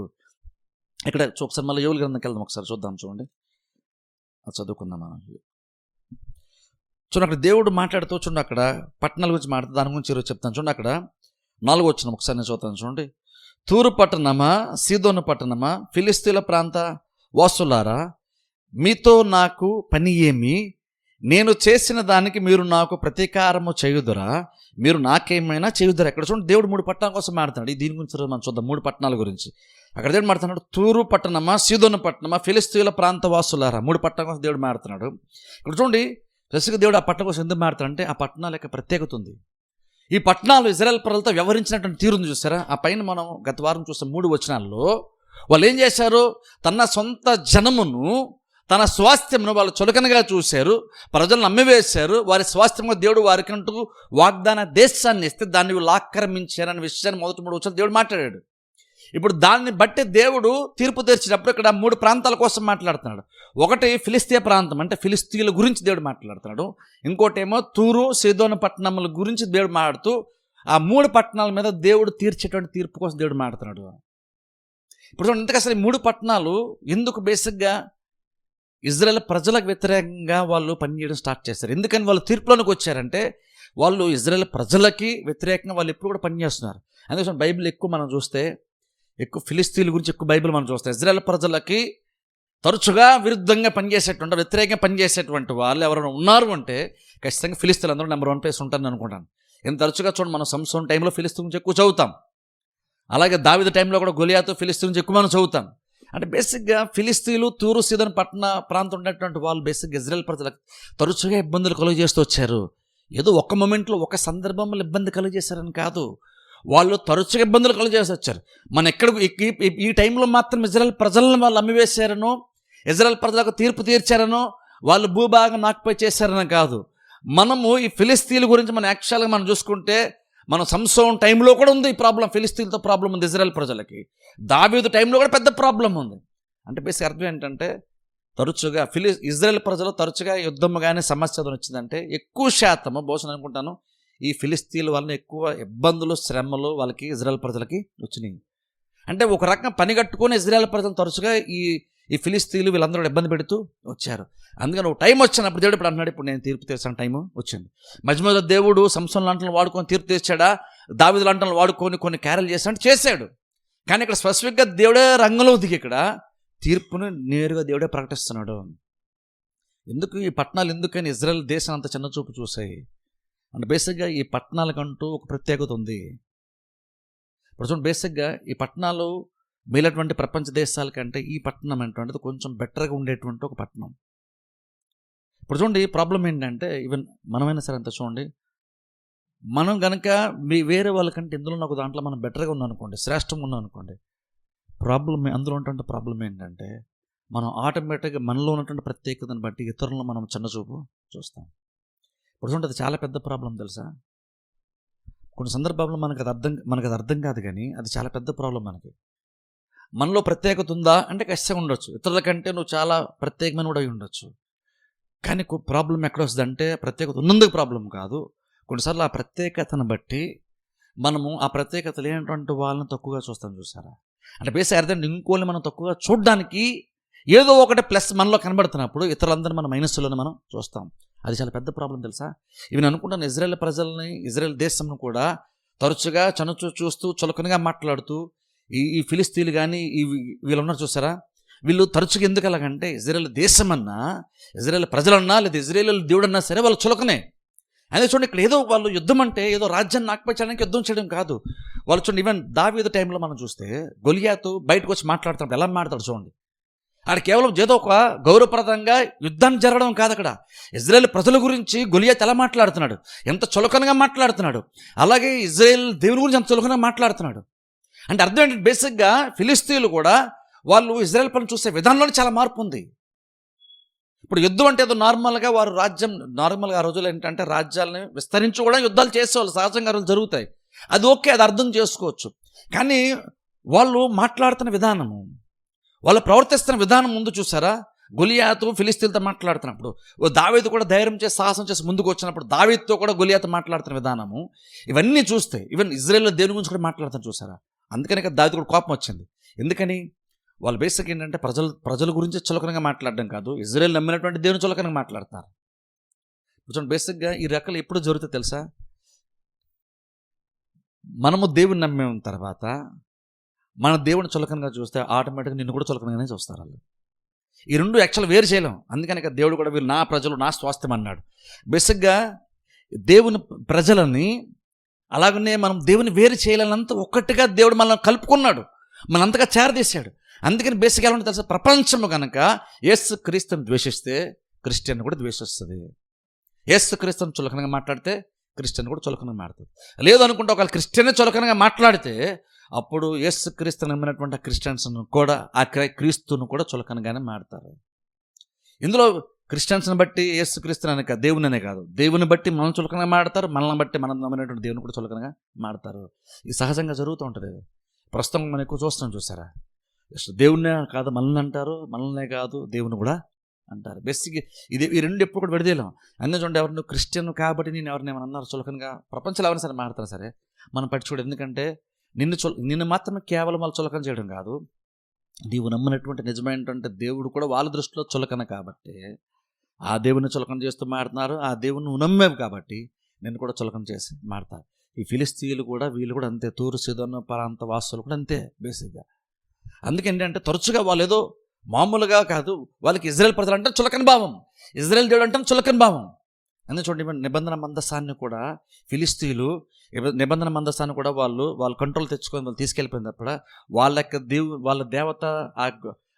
ఇక్కడ ఒకసారి మళ్ళీ యోగుల గ్రంథంకి వెళ్దాం, ఒకసారి చూద్దాం. చూడండి, చదువుకుందాం మనం. చూడండి, అక్కడ దేవుడు మాట్లాడుతూ చూడండి, అక్కడ పట్టణాల గురించి మాట్లాడుతూ దాని గురించి ఈరోజు చెప్తాను. చూడండి, అక్కడ 4వ వచనం ఒకసారి నేను చూద్దాను. చూడండి, తూరు పట్టణమా, సీదోను పట్టణమా, ఫిలిస్తీన్ల ప్రాంత వాసులారా, మీతో నాకు పని ఏమి? నేను చేసిన దానికి మీరు నాకు ప్రతీకారము చేయుదురా? మీరు నాకేమైనా చేయుదురా? ఇక్కడ చూడండి, దేవుడు 3 పట్టణాల కోసం మాట్లాడుతున్నాడు. దీని గురించి మనం చూద్దాం. 3 పట్టణాల గురించి అక్కడ దేవుడు మాట్లాడుతున్నాడు. తూరు పట్టణమా, సీదోను పట్టణమా, ఫిలిస్తీన్ల ప్రాంత వాసులారా, 3 పట్టణాల కోసం దేవుడు మాట్లాడుతున్నాడు. ఇక్కడ చూడండి, ప్రస్తుతం దేవుడు ఆ పట్టణం కోసం ఎందుకు మాట్లాడుతాడంటే ఆ పట్టణాల యొక్క ప్రత్యేకత ఉంది. ఈ పట్టణాలు ఇజ్రాయెల్ ప్రజలతో వ్యవహరించినటువంటి తీరుంది చూసారా? ఆ పైన మనం గత వారం చూస్తాం 3 వచనాల్లో. వాళ్ళు ఏం చేశారు? తన సొంత జనమును, తన స్వాస్థ్యమును వాళ్ళు చులకనగా చూశారు, ప్రజలను అమ్మివేశారు. వారి స్వాస్థ్యంగా దేవుడు వారికంటూ వాగ్దాన దేశాన్ని ఇస్తే దాన్ని వీళ్ళు ఆక్రమించారనే విషయాన్ని మొదటి 3 వచనాలు దేవుడు మాట్లాడాడు. ఇప్పుడు దాన్ని బట్టి దేవుడు తీర్పు తెచ్చినప్పుడు ఇక్కడ 3 ప్రాంతాల కోసం మాట్లాడుతున్నాడు. ఒకటి ఫిలిస్తీయ ప్రాంతం, అంటే ఫిలిస్తీన్ల గురించి దేవుడు మాట్లాడుతున్నాడు. ఇంకోటి ఏమో తూరు, సీదోను పట్టణముల గురించి దేవుడు మాట్లాడుతూ ఆ 3 పట్టణాల మీద దేవుడు తీర్చేటువంటి తీర్పు కోసం దేవుడు మాట్లాడుతున్నాడు. ఇప్పుడు ఇంతకు అసలు ఈ 3 పట్టణాలు ఎందుకు బేసిక్గా ఇజ్రాయెల్ ప్రజలకు వ్యతిరేకంగా వాళ్ళు పనిచేయడం స్టార్ట్ చేస్తారు? ఎందుకని వాళ్ళు తీర్పులోనికి వచ్చారంటే వాళ్ళు ఇజ్రాయెల్ ప్రజలకి వ్యతిరేకంగా వాళ్ళు ఎప్పుడు కూడా పనిచేస్తున్నారు. అందుకోసం బైబిల్ ఎక్కువ మనం చూస్తే ఎక్కువ ఫిలిస్తీన్ల గురించి ఎక్కువ బైబిల్ మనం చూస్తాం. ఇజ్రాయెల్ ప్రజలకి తరచుగా విరుద్ధంగా పనిచేసేటువంటి, వ్యతిరేకంగా పనిచేసేటువంటి వాళ్ళు ఎవరైనా ఉన్నారు అంటే ఖచ్చితంగా ఫిలిస్తీన్లు అందరూ నెంబర్ 1 ప్లేస్ ఉంటారని అనుకుంటాను. ఎంత తరచుగా చూడండి, మనం సంసోన్ టైంలో ఫిలిస్తీన్ గురించి ఎక్కువ చదువుతాం. అలాగే దావీదు టైంలో కూడా గొలియాతు, ఫిలిస్తీన్ గురించి ఎక్కువ మనం చదువుతాం. అంటే బేసిక్గా ఫిలిస్తీన్లు తూరు సీదోను పట్టణ ప్రాంతం ఉన్నటువంటి వాళ్ళు బేసిక్గా ఇజ్రాయెల్ ప్రజలకు తరచుగా ఇబ్బందులు కలుగు చేస్తూ వచ్చారు. ఏదో ఒక మొమెంట్లో ఒక సందర్భంలో ఇబ్బంది కలుగు చేశారని కాదు, వాళ్ళు తరచుగా ఇబ్బందులు కలుగు చేసి వచ్చారు. మన ఎక్కడ ఈ టైంలో మాత్రం ఇజ్రాయెల్ ప్రజలను వాళ్ళు అమ్మివేశారనో, ఇజ్రాయెల్ ప్రజలకు తీర్పు తీర్చారనో, వాళ్ళు భూభాగం నాకుపై చేశారని కాదు. మనము ఈ ఫిలిస్తీన్ల గురించి మనం యాక్చువల్గా మనం చూసుకుంటే మనం సంసోన్ టైంలో కూడా ఉంది ఈ ప్రాబ్లం, ఫిలిస్తీన్తో ప్రాబ్లం ఉంది ఇజ్రాయెల్ ప్రజలకి. దావీదు టైంలో కూడా పెద్ద ప్రాబ్లం ఉంది. అంటే బేసిక్ అర్థం ఏంటంటే తరచుగా ఇజ్రాయెల్ ప్రజలు తరచుగా యుద్ధం కానీ సమస్య వచ్చిందంటే ఎక్కువ శాతము బహుశా అనుకుంటాను ఈ ఫిలిస్తీన్ల వలన ఎక్కువ ఇబ్బందులు శ్రమలు వాళ్ళకి ఇజ్రాయెల్ ప్రజలకి వచ్చినాయి. అంటే ఒక రకంగా పని కట్టుకొని ఇజ్రాయెల్ ప్రజలు తరచుగా ఈ ఫిలిస్తీన్లు వీళ్ళందరూ ఇబ్బంది పెడుతూ వచ్చారు. అందుకని ఒక టైం వచ్చినప్పుడు దేవుడు ఇప్పుడు అన్నాడు, ఇప్పుడు నేను తీర్పు తీర్చాను టైము వచ్చింది. మధ్య దేవుడు సంసోను లాంటి వాడుకొని తీర్పు తీర్చాడా, దావీదు లాంటి వాడుకొని కొన్ని క్యారెలు చేశాడు, చేశాడు. కానీ ఇక్కడ స్పెసిఫిక్గా దేవుడే రంగంలో దిగి ఇక్కడ తీర్పును నేరుగా దేవుడే ప్రకటిస్తున్నాడు. ఎందుకు ఈ పట్టణాలు ఎందుకని ఇజ్రాయెల్ దేశం అంత చిన్న చూపు చూసాయి అంటే బేసిక్గా ఈ పట్టణాలకంటూ ఒక ప్రత్యేకత ఉంది. ఇప్పుడు చూడండి, బేసిక్గా ఈ పట్టణాలు మిగిలినటువంటి ప్రపంచ దేశాల కంటే ఈ పట్టణం ఏంటంటే కొంచెం బెటర్గా ఉండేటువంటి ఒక పట్టణం. ఇప్పుడు చూడండి, ప్రాబ్లం ఏంటంటే ఈవెన్ మనమైనా సరే అంత చూడండి, మనం కనుక వేరే వాళ్ళకంటే ఇందులో ఒక దాంట్లో మనం బెటర్గా ఉన్నాం అనుకోండి, శ్రేష్టంగా ఉన్నాం అనుకోండి, ప్రాబ్లం అందులో ఉన్నటువంటి ప్రాబ్లం ఏంటంటే మనం ఆటోమేటిక్గా మనలో ఉన్నటువంటి ప్రత్యేకతను బట్టి ఇతరులను మనం చిన్నచూపు చూస్తాం. ఇప్పుడు చూడండి, అది చాలా పెద్ద ప్రాబ్లం తెలుసా. కొన్ని సందర్భాల్లో మనకు అది అర్థం కాదు, కానీ అది చాలా పెద్ద ప్రాబ్లం. మనలో ప్రత్యేకత ఉందా అంటే కష్టంగా ఉండొచ్చు, ఇతరుల కంటే నువ్వు చాలా ప్రత్యేకమైన కూడా అయి ఉండొచ్చు. కానీ ప్రాబ్లం ఎక్కడ వస్తుందంటే ప్రత్యేకత ఉన్నందుకు ప్రాబ్లం కాదు, కొన్నిసార్లు ఆ ప్రత్యేకతను బట్టి మనము ఆ ప్రత్యేకత లేనటువంటి వాళ్ళని తక్కువగా చూస్తాం. చూసారా, అంటే బేసిక్ అర్థం ఇంకోళ్ళని మనం తక్కువగా చూడడానికి ఏదో ఒకటి ప్లస్ మనలో కనబడుతున్నప్పుడు ఇతరులందరూ మన మైనస్లోనే మనం చూస్తాం. అది చాలా పెద్ద ప్రాబ్లం తెలుసా. ఇవి నేను అనుకుంటాను ఇజ్రాయెల్ ప్రజల్ని, ఇజ్రాయెల్ దేశంను కూడా తరచుగా చూస్తూ చులకనగా మాట్లాడుతూ ఈ ఫిలిస్తీన్లు కానీ వీళ్ళు ఉన్నారు చూసారా, వీళ్ళు తరచుగా ఎందుకు అలాగంటే ఇజ్రాయెల్ దేశమన్నా, ఇజ్రాయెల్ ప్రజలన్నా, లేదా ఇజ్రాయెల్ దేవుడన్నా సరే వాళ్ళు చులకనే. అదే చూడండి, ఇక్కడ ఏదో వాళ్ళు యుద్ధం అంటే ఏదో రాజ్యాన్ని ఆక్రమించడానికి యుద్ధం చేయడం కాదు. వాళ్ళు చూడండి, ఈవెన్ దావీదు టైంలో మనం చూస్తే గొలియాతు బయటకు వచ్చి మాట్లాడుతున్నప్పుడు ఎలా మాట్లాడతాడు చూడండి. ఆడ కేవలం ఏదో ఒక గౌరవప్రదంగా యుద్ధాన్ని జరగడం కాదు, అక్కడ ఇజ్రాయెల్ ప్రజల గురించి గొలియాతు ఎలా మాట్లాడుతున్నాడు, ఎంత చులకనగా మాట్లాడుతున్నాడు. అలాగే ఇజ్రాయెల్ దేవుని గురించి ఎంత చులకనగా మాట్లాడుతున్నాడు. అంటే అర్థం ఏంటంటే బేసిక్గా ఫిలిస్తీన్లు కూడా వాళ్ళు ఇజ్రాయెల్ పని చూసే విధానంలోనే చాలా మార్పు ఉంది. ఇప్పుడు యుద్ధం అంటే ఏదో నార్మల్గా వారు నార్మల్గా ఆ రోజులు ఏంటంటే రాజ్యాలని విస్తరించుకోవడం యుద్ధాలు చేసేవాళ్ళు సహజంగా రోజులు జరుగుతాయి, అది ఓకే, అది అర్థం చేసుకోవచ్చు. కానీ వాళ్ళు మాట్లాడుతున్న విధానము, వాళ్ళు ప్రవర్తిస్తున్న విధానం ముందు చూసారా. గొలియాతు ఫిలిస్తీన్లతో మాట్లాడుతున్నప్పుడు దావీదు కూడా ధైర్యం చేసి సాహసం చేసి ముందుకు వచ్చినప్పుడు దావీదుతో కూడా గొలియాతు మాట్లాడుతున్న విధానము, ఇవన్నీ చూస్తే ఈవెన్ ఇజ్రాయెల్లో దేవుని గురించి కూడా మాట్లాడుతారు చూసారా. అందుకని దావీదు కూడా కోపం వచ్చింది. ఎందుకని వాళ్ళు బేసిక్ ఏంటంటే ప్రజల గురించి చులకనగా మాట్లాడడం కాదు, ఇజ్రాయెల్ నమ్మినటువంటి దేవుని చులకనగా మాట్లాడతారు. చూడండి, బేసిక్గా ఈ రకాలు ఎప్పుడు జరుగుతాయి తెలుసా. మనము దేవుని నమ్మే తర్వాత మన దేవుని చులకనగా చూస్తే ఆటోమేటిక్గా నిన్ను కూడా చులకనగానే చూస్తారు వాళ్ళు. ఈ రెండు యాక్చువల్ వేరు చేయలేం. అందుకని దేవుడు కూడా వీళ్ళు నా ప్రజలు నా స్వాస్థ్యం అన్నాడు. బేసిక్గా దేవుని ప్రజలని అలాగనే మనం దేవుని వేరు చేయలేనంత ఒక్కటిగా దేవుడు మనల్ని కలుపుకున్నాడు, మనంతగా చేరదీశాడు. అందుకని బేసిక్గా ఎలా తెలుసా, ప్రపంచము కనుక యేసు క్రీస్తుని ద్వేషిస్తే క్రిస్టియన్ కూడా ద్వేషిస్తుంది. యేసు క్రీస్తుని చులకనగా మాట్లాడితే క్రిస్టియన్ కూడా చులకనగా మాట్లాడుతుంది. లేదు అనుకుంటే ఒకవేళ క్రిస్టియన్ చులకనగా మాట్లాడితే అప్పుడు యేసు క్రీస్తుని నమ్మినటువంటి క్రిస్టియన్స్ను కూడా ఆ క్రీస్తును కూడా చులకనగానే మాడతారు. ఇందులో క్రిస్టియన్స్ని బట్టి యేసు క్రీస్తుని దేవుని అనే కాదు, దేవుని బట్టి మనం చులకనగా మాడతారు, మనల్ని బట్టి మనం నమ్మినటువంటి దేవుని కూడా చులకనగా మాడతారు. ఇది సహజంగా జరుగుతూ ఉంటుంది. ప్రస్తుతం మనం ఎక్కువ చూస్తున్నాం చూసారా. దేవుణ్ణే కాదు మనల్ని అంటారు, మనల్నే కాదు దేవుని కూడా అంటారు. బేసిక్ ఈ రెండు ఎప్పుడు కూడా విడదీయలేం. అన్నీ చూడండి, ఎవరు నువ్వు క్రిస్టియన్ కాబట్టి నేను ఎవరిని ఏమన్నా అన్నారు చులకనగా, ప్రపంచంలో ఎవరైనా సరే మాడతారు సరే, మనం పట్టించుకోడు. ఎందుకంటే నిన్ను మాత్రమే కేవలం వాళ్ళు చులకన చేయడం కాదు, నీవు నమ్మినటువంటి నిజమైనటువంటి దేవుడు కూడా వాళ్ళ దృష్టిలో చులకన కాబట్టి ఆ దేవుని చులకన చేస్తూ మాడుతున్నారు. ఆ దేవుని నువ్వు నమ్మేవు కాబట్టి నిన్ను కూడా చులకన చేసి మాడతారు. ఈ ఫిలిస్తీన్లు కూడా వీళ్ళు కూడా అంతే, తూరు సీదోను ప్రాంత వాసులు కూడా అంతే బేసిక్గా. అందుకేంటంటే తరచుగా వాళ్ళు ఏదో మామూలుగా కాదు, వాళ్ళకి ఇజ్రాయెల్ ప్రజలు అంటే చులకన భావం, ఇజ్రాయెల్ దేవుడు అంటే చులకన భావం. అందుకే చూడండి, నిబంధన మందసాన్ని కూడా ఫిలిస్తీన్లు నిబంధన మందసాన్ని కూడా వాళ్ళు కంట్రోల్ తెచ్చుకొని వాళ్ళు తీసుకెళ్ళిపోయినప్పుడు వాళ్ళ దేవత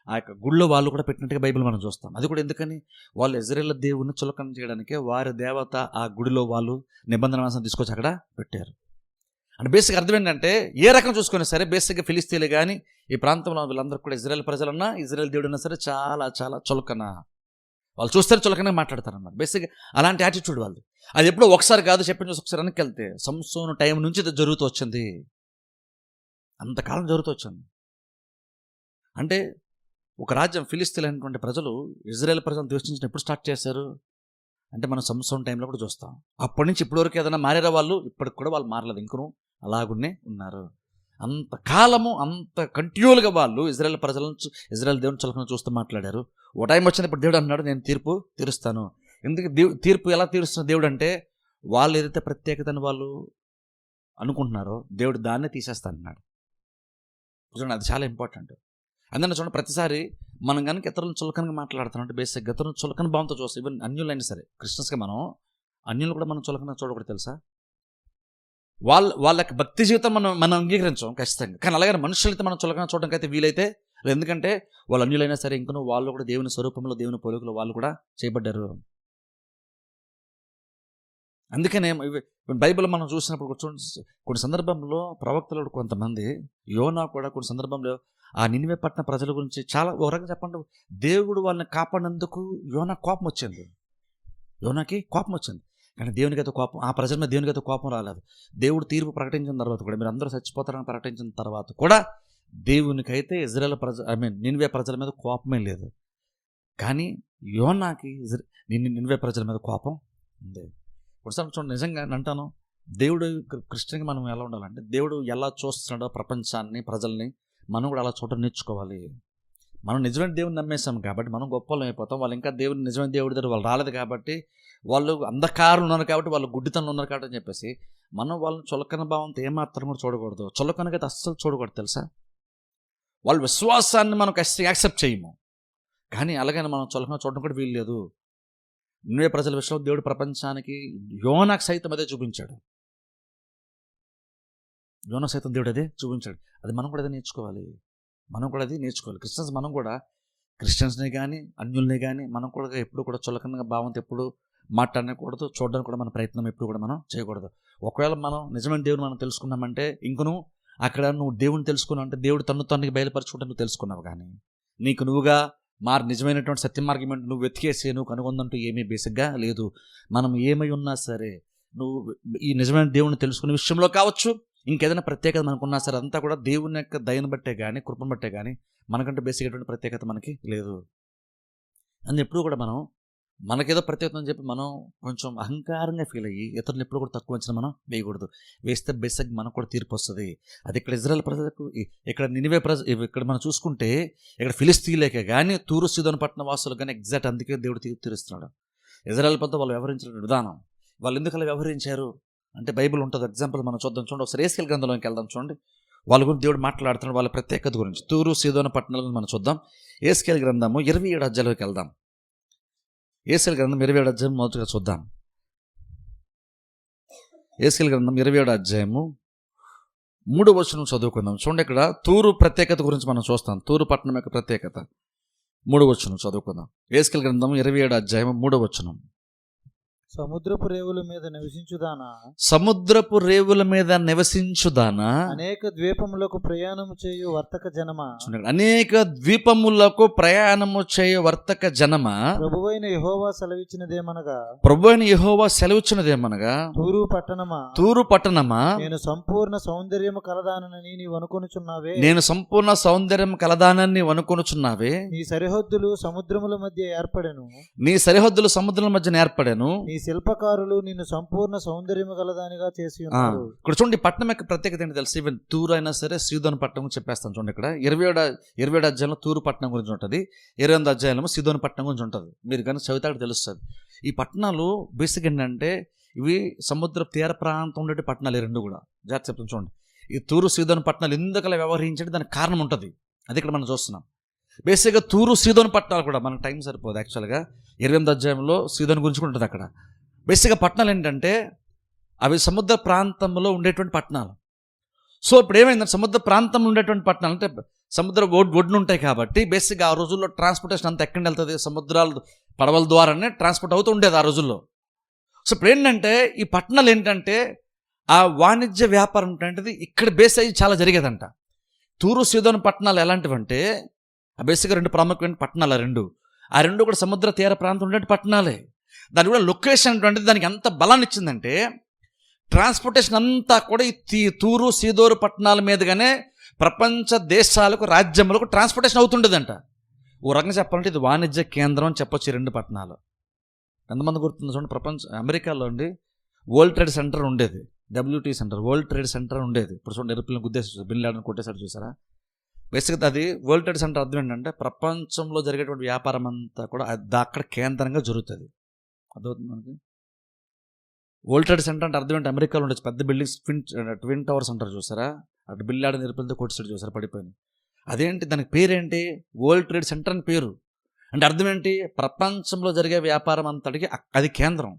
ఆ యొక్క గుళ్ళో వాళ్ళు కూడా పెట్టినట్టుగా బైబిల్ మనం చూస్తాం. అది కూడా ఎందుకని, వాళ్ళు ఇజ్రాయేల్ దేవుని చులకన చేయడానికే వారి దేవత ఆ గుడిలో వాళ్ళు నిబంధన మందసం తీసుకొచ్చి అక్కడ పెట్టారు. అంటే బేసిక్ అర్థం ఏంటంటే, ఏ రకం చూసుకున్నా సరే బేసిక్గా ఫిలిస్తీన్లు కానీ ఈ ప్రాంతంలో వీళ్ళందరూ కూడా ఇజ్రాయేల్ ప్రజలన్నా ఇజ్రాయేల్ దేవుడన్నా సరే చాలా చాలా చులకన, వాళ్ళు చూస్తారు చులకనే మాట్లాడతారు అన్నమాట. బేసిక్గా అలాంటి యాటిట్యూడ్ వాళ్ళు. అది ఎప్పుడో ఒకసారి కాదు, చెప్పిన చూసి ఒకసారి వెనక్కి వెళ్తే సంసోను టైం నుంచి ఇది జరుగుతూ వచ్చింది, అంతకాలం జరుగుతూ వచ్చింది. అంటే ఒక రాజ్యం ఫిలిస్తీన్లు అనేటువంటి ప్రజలు ఇజ్రాయేల్ ప్రజలను ద్వేషించడం ఎప్పుడు స్టార్ట్ చేశారు అంటే మనం సంసోను టైంలో కూడా చూస్తాం. అప్పటి నుంచి ఇప్పటి వరకు ఏదైనా మారారా వాళ్ళు? ఇప్పటికి కూడా వాళ్ళు మారలేదు, ఇంకనూ అలాగునే ఉన్నారు. అంతకాలము అంత కంటిన్యూలుగా వాళ్ళు ఇజ్రాయేల్ ప్రజలను ఇజ్రాయేల్ దేవుని చులకన చూస్తూ మాట్లాడారు. ఓ టైం వచ్చింది, ఇప్పుడు దేవుడు అన్నాడు నేను తీర్పు తీరుస్తాను. ఎందుకు తీర్పు ఎలా తీరుస్తున్న దేవుడు అంటే, వాళ్ళు ఏదైతే ప్రత్యేకతను వాళ్ళు అనుకుంటున్నారో దేవుడు దాన్నే తీసేస్తానన్నాడు. చూడండి, అది చాలా ఇంపార్టెంట్. అందుకని చూడండి, ప్రతిసారి మనం కనుక ఇతరులను చులకనగా మాట్లాడుతున్నాం అంటే బేసిక్గా ఇతరులను చులకన భావంతో చూస్తాం. ఈవెన్ అన్యులైనా సరే, క్రిస్టియన్స్గా మనం అన్యులు కూడా మనం చులకన చూడకూడదు తెలుసా. వాళ్ళకి భక్తి జీవితం మనం అంగీకరించాం ఖచ్చితంగా, కానీ అలాగే మనుషులైతే మనం చులకన చూడడానికి అయితే వీలైతే, ఎందుకంటే వాళ్ళు అన్యులైనా సరే ఇంకనూ వాళ్ళు కూడా దేవుని స్వరూపంలో దేవుని పోలికలో వాళ్ళు కూడా చేయబడ్డారు. అందుకనే బైబిల్ మనం చూసినప్పుడు కొన్ని సందర్భంలో ప్రవక్తలు కొంతమంది, యోనా కూడా కొన్ని సందర్భంలో ఆ నినివే పట్టణ ప్రజల గురించి చాలా ఒక రకంగా చెప్పండి, దేవుడు వాళ్ళని కాపాడినందుకు యోనాకి కోపం వచ్చింది. కానీ దేవునికి అయితే కోపం, ఆ ప్రజల మీద దేవునికి అయితే కోపం రాలేదు. దేవుడు తీర్పు ప్రకటించిన తర్వాత కూడా, మీరు అందరూ చచ్చిపోతారని ప్రకటించిన తర్వాత కూడా దేవునికైతే ఇజ్రాయేల్ నినివే ప్రజల మీద కోపమే లేదు. కానీ యోనాకి నినివే ప్రజల మీద కోపం ఉంది. ఒకసారి చూడండి, నిజంగా అంటాను, దేవుడు క్రిస్టియన్గా మనం ఎలా ఉండాలంటే, దేవుడు ఎలా చూస్తున్నాడో ప్రపంచాన్ని ప్రజల్ని మనం కూడా అలా చూడటం నేర్చుకోవాలి. మనం నిజమైన దేవుని నమ్మేసాం కాబట్టి మనం గొప్పలం అయిపోతాం. వాళ్ళు ఇంకా దేవుని నిజమైన దేవుడి దగ్గర వాళ్ళు రాలేదు కాబట్టి, వాళ్ళు అంధకారులు ఉన్నారు కాబట్టి, వాళ్ళు గుడ్డితనంలో ఉన్నారు కాబట్టి అని చెప్పేసి మనం వాళ్ళని చులకన భావంతో ఏమాత్రం కూడా చూడకూడదు. చులకనగా అస్సలు చూడకూడదు తెలుసా. వాళ్ళ విశ్వాసాన్ని మనం యాక్సెప్ట్ చేయము, కానీ అలాగని మనం చులకన చూడడం కూడా వీలు లేదు. నినివే ప్రజల విషయంలో దేవుడు ప్రపంచానికి యోనాకు సైతం అదే చూపించాడు. యోనా సైతం దేవుడు అదే చూపించాడు. అది మనం కూడా అదే నేర్చుకోవాలి. క్రిస్టియన్స్ని కానీ అన్యుల్ని కానీ మనం కూడా ఎప్పుడు కూడా చులకనగా భావంతో ఎప్పుడు మాట్లాడకూడదు, చూడడానికి కూడా మన ప్రయత్నం ఎప్పుడు కూడా మనం చేయకూడదు. ఒకవేళ మనం నిజమైన దేవుని మనం తెలుసుకున్నామంటే, ఇంకను అక్కడ నువ్వు దేవుని తెలుసుకున్నావు అంటే దేవుడు తనకి బయలుపరచుకుంటే నువ్వు తెలుసుకున్నావు, కానీ నీకు నువ్వుగా నిజమైనటువంటి సత్య మార్గం ఏంటి నువ్వు వెతికేసి నువ్వు కనుగొందంటూ ఏమీ బేసిక్గా లేదు. మనం ఏమై ఉన్నా సరే, నువ్వు ఈ నిజమైన దేవుని తెలుసుకునే విషయంలో కావచ్చు, ఇంకేదైనా ప్రత్యేకత మనకున్నా సరే, అంతా కూడా దేవుని యొక్క దయను బట్టే కానీ కృపను బట్టే కానీ మనకంటే బేసిక్ అటువంటి ప్రత్యేకత మనకి లేదు. అని ఎప్పుడు కూడా మనకేదో ప్రత్యేకత అని చెప్పి మనం కొంచెం అహంకారంగా ఫీల్ అయ్యి ఇతరులు ఎప్పుడు కూడా తక్కువ అంచనా మనం వేయకూడదు. వేస్తే బేసిక్ మనకు కూడా తీర్పు వస్తుంది. అది ఇక్కడ ఇజ్రాయేల్ ప్రజలకు, ఇక్కడ నినివే ఇక్కడ మనం చూసుకుంటే ఇక్కడ ఫిలిస్తీన్లకే కానీ తూరు సీదోను పట్టణ వాసులు కానీ ఎగ్జాక్ట్ అందుకే దేవుడు తీర్పు తీరుస్తున్నాడు. ఇజ్రాయేల్ పద్ధతి వాళ్ళు వ్యవహరించిన విధానం, వాళ్ళు ఎందుకు అలా వ్యవహరించారు అంటే బైబిల్ ఉంటుంది. ఎగ్జాంపుల్ మనం చూద్దాం. చూడండి, ఒకసారి యేసకేలు గ్రంథంలోకి వెళ్దాం. చూడండి, వాళ్ళ గురించి దేవుడు మాట్లాడుతున్నాడు, వాళ్ళ ప్రత్యేకత గురించి. తూరు సీదోను పట్టణాల గురించి మనం చూద్దాం. యేసకేలు గ్రంథము 27 అధ్యాయంలోకి వెళ్దాం. యేసకేలు గ్రంథం 27 అధ్యాయం మొదటిగా చూద్దాం. యేసకేలు గ్రంథం 27 అధ్యాయము 3వ వచనం చదువుకుందాం. చూడండి, ఇక్కడ తూరు ప్రత్యేకత గురించి మనం చూస్తాం. తూరు పట్టణం యొక్క ప్రత్యేకత 3వ వచనం చదువుకుందాం. యేసకేలు గ్రంథం 27 అధ్యాయం 3వ వచనం. సముద్రపు రేవుల మీద నివసించుదానా, అనేక ద్వీపములకు ప్రయాణము చేయు వర్తక జనమా, ప్రభువైన యెహోవా సెలవిచ్చినదేమనగా, తూరు పట్టణమా, నేను సంపూర్ణ సౌందర్యము కలదానని వనుకొనుచున్నావే, నీ సరిహద్దులు సముద్రముల మధ్య ఏర్పడెను, నీ శిల్పకారులు నిన్ను సంపూర్ణ సౌందర్యము గలదానిగా చేసి ఉన్నారు. ఇక్కడ చూడండి, పట్టణం యొక్క ప్రత్యేకత ఏంటి తెలుసు. ఈవెన్ తూరు అయినా సరే సీదోను పట్టణం గురించి చెప్పేస్తాను. చూడండి, ఇక్కడ 27 అధ్యాయంలో తూరు పట్టణం గురించి ఉంటుంది, 28 అధ్యాయంలో సీదోను పట్టణం గురించి ఉంటుంది. మీరు కానీ చదివితే తెలుస్తుంది. ఈ పట్టణాలు బేసిక్ ఏంటంటే ఇవి సముద్ర తీర ప్రాంతం ఉండే పట్టణాలు, రెండు కూడా జాగ్రత్త చెప్తాను. చూడండి, ఈ తూరు సీదోను పట్టణాలు ఎందుకలా వ్యవహరించే దానికి కారణం ఉంటుంది. అది ఇక్కడ మనం చూస్తున్నాం. బేసిక్గా తూరు సీదోను పట్టణాలు కూడా మనకు టైం సరిపోదు. యాక్చువల్గా 28 అధ్యాయంలో సీదోను గురించి కూడా ఉంటుంది. అక్కడ బేసిక్గా పట్టణాలు ఏంటంటే అవి సముద్ర ప్రాంతంలో ఉండేటువంటి పట్టణాలు. సో ఇప్పుడు ఏమైందంటే సముద్ర ప్రాంతంలో ఉండేటువంటి పట్టణాలు అంటే సముద్ర ఒడ్డున ఉంటాయి కాబట్టి బేసిక్గా ఆ రోజుల్లో ట్రాన్స్పోర్టేషన్ అంతా ఎక్కడికి వెళ్తుంది, సముద్రాలు పడవల ద్వారానే ట్రాన్స్పోర్ట్ అవుతూ ఉండేది ఆ రోజుల్లో. సో ఇప్పుడు ఏంటంటే ఈ పట్టణాలు ఏంటంటే ఆ వాణిజ్య వ్యాపారం ఏంటంటే ఇక్కడ బేస్ అయ్యి చాలా జరిగేదంట. తూరు సీదోను పట్టణాలు ఎలాంటివంటే బేసిక్గా 2 ప్రాముఖ్యమైన పట్టణాలు, ఆ రెండు కూడా సముద్ర తీర ప్రాంతం ఉండే పట్టణాలే. దాని కూడా లొకేషన్ అంటే దానికి ఎంత బలాన్ని ఇచ్చిందంటే ట్రాన్స్పోర్టేషన్ అంతా కూడా ఈ తూరు సీదోరు పట్టణాల మీదుగానే ప్రపంచ దేశాలకు రాజ్యములకు ట్రాన్స్పోర్టేషన్ అవుతుండేదంట. ఓ రకంగా చెప్పాలంటే ఇది వాణిజ్య కేంద్రం అని చెప్పొచ్చు ఈ 2 పట్టణాలు. ఎంతమంది గుర్తుంది చూడండి, అమెరికాలో అండి వరల్డ్ ట్రేడ్ సెంటర్ ఉండేది, WT centre, world trade centre ఉండేది. ఇప్పుడు చూడండి ఎరుపులను గుద్దేసి బిన్ లాడెన్ కొట్టేసాడు చూసారా. బేసిక్గా అది వరల్డ్ ట్రేడ్ సెంటర్ అర్థం ఏంటంటే ప్రపంచంలో జరిగేటువంటి వ్యాపారం అంతా కూడా అక్కడ కేంద్రంగా జరుగుతుంది. అర్థమవుతుంది మనకి. వరల్డ్ ట్రేడ్ సెంటర్ అంటే అర్థం ఏంటి, అమెరికాలో ఉండొచ్చు పెద్ద బిల్డింగ్స్, ట్విన్ టవర్స్ అంటారు చూసారా, అటు బిన్ లాడెన్ ఎరుపులతో కొట్టేసాడు చూసారా పడిపోయింది. అదేంటి దానికి పేరేంటి, వరల్డ్ ట్రేడ్ సెంటర్ అని పేరు. అంటే అర్థం ఏంటి, ప్రపంచంలో జరిగే వ్యాపారం అంతటికి అది కేంద్రం.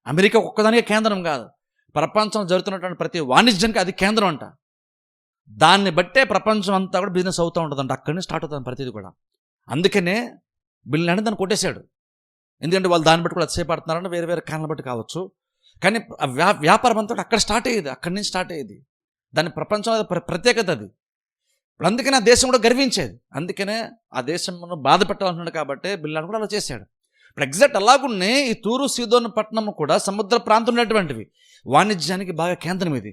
అమెరికా ఒక్కదానికే కేంద్రం కాదు, ప్రపంచంలో జరుగుతున్నటువంటి ప్రతి వాణిజ్యానికి అది కేంద్రం అంట. దాన్ని బట్టే ప్రపంచం అంతా కూడా బిజినెస్ అవుతూ ఉంటుందంట, అక్కడి నుంచి స్టార్ట్ అవుతుంది ప్రతిదీ కూడా. అందుకనే బిన్ లాడెన్ దాన్ని కొట్టేశాడు. ఎందుకంటే వాళ్ళు దాన్ని బట్టి కూడా అతిశయపడుతున్నారని వేరే వేరే కారణాలు బట్టి కావచ్చు. కానీ వ్యాపారం అంతా అక్కడ స్టార్ట్ అయ్యేది, అక్కడి నుంచి స్టార్ట్ అయ్యేది. దాని ప్రపంచంలో ప్రత్యేకత అది. ఇప్పుడు అందుకనే ఆ దేశం కూడా గర్వించేది. అందుకనే ఆ దేశం బాధ పెట్టాలన్నాడు కాబట్టి బిన్ లాడెన్ కూడా అలా చేశాడు. ఇప్పుడు ఎగ్జాక్ట్ అలాగున్నే ఈ తూరు సీదోను పట్టణం కూడా సముద్ర ప్రాంతం ఉన్నటువంటివి, వాణిజ్యానికి బాగా కేంద్రం ఇది.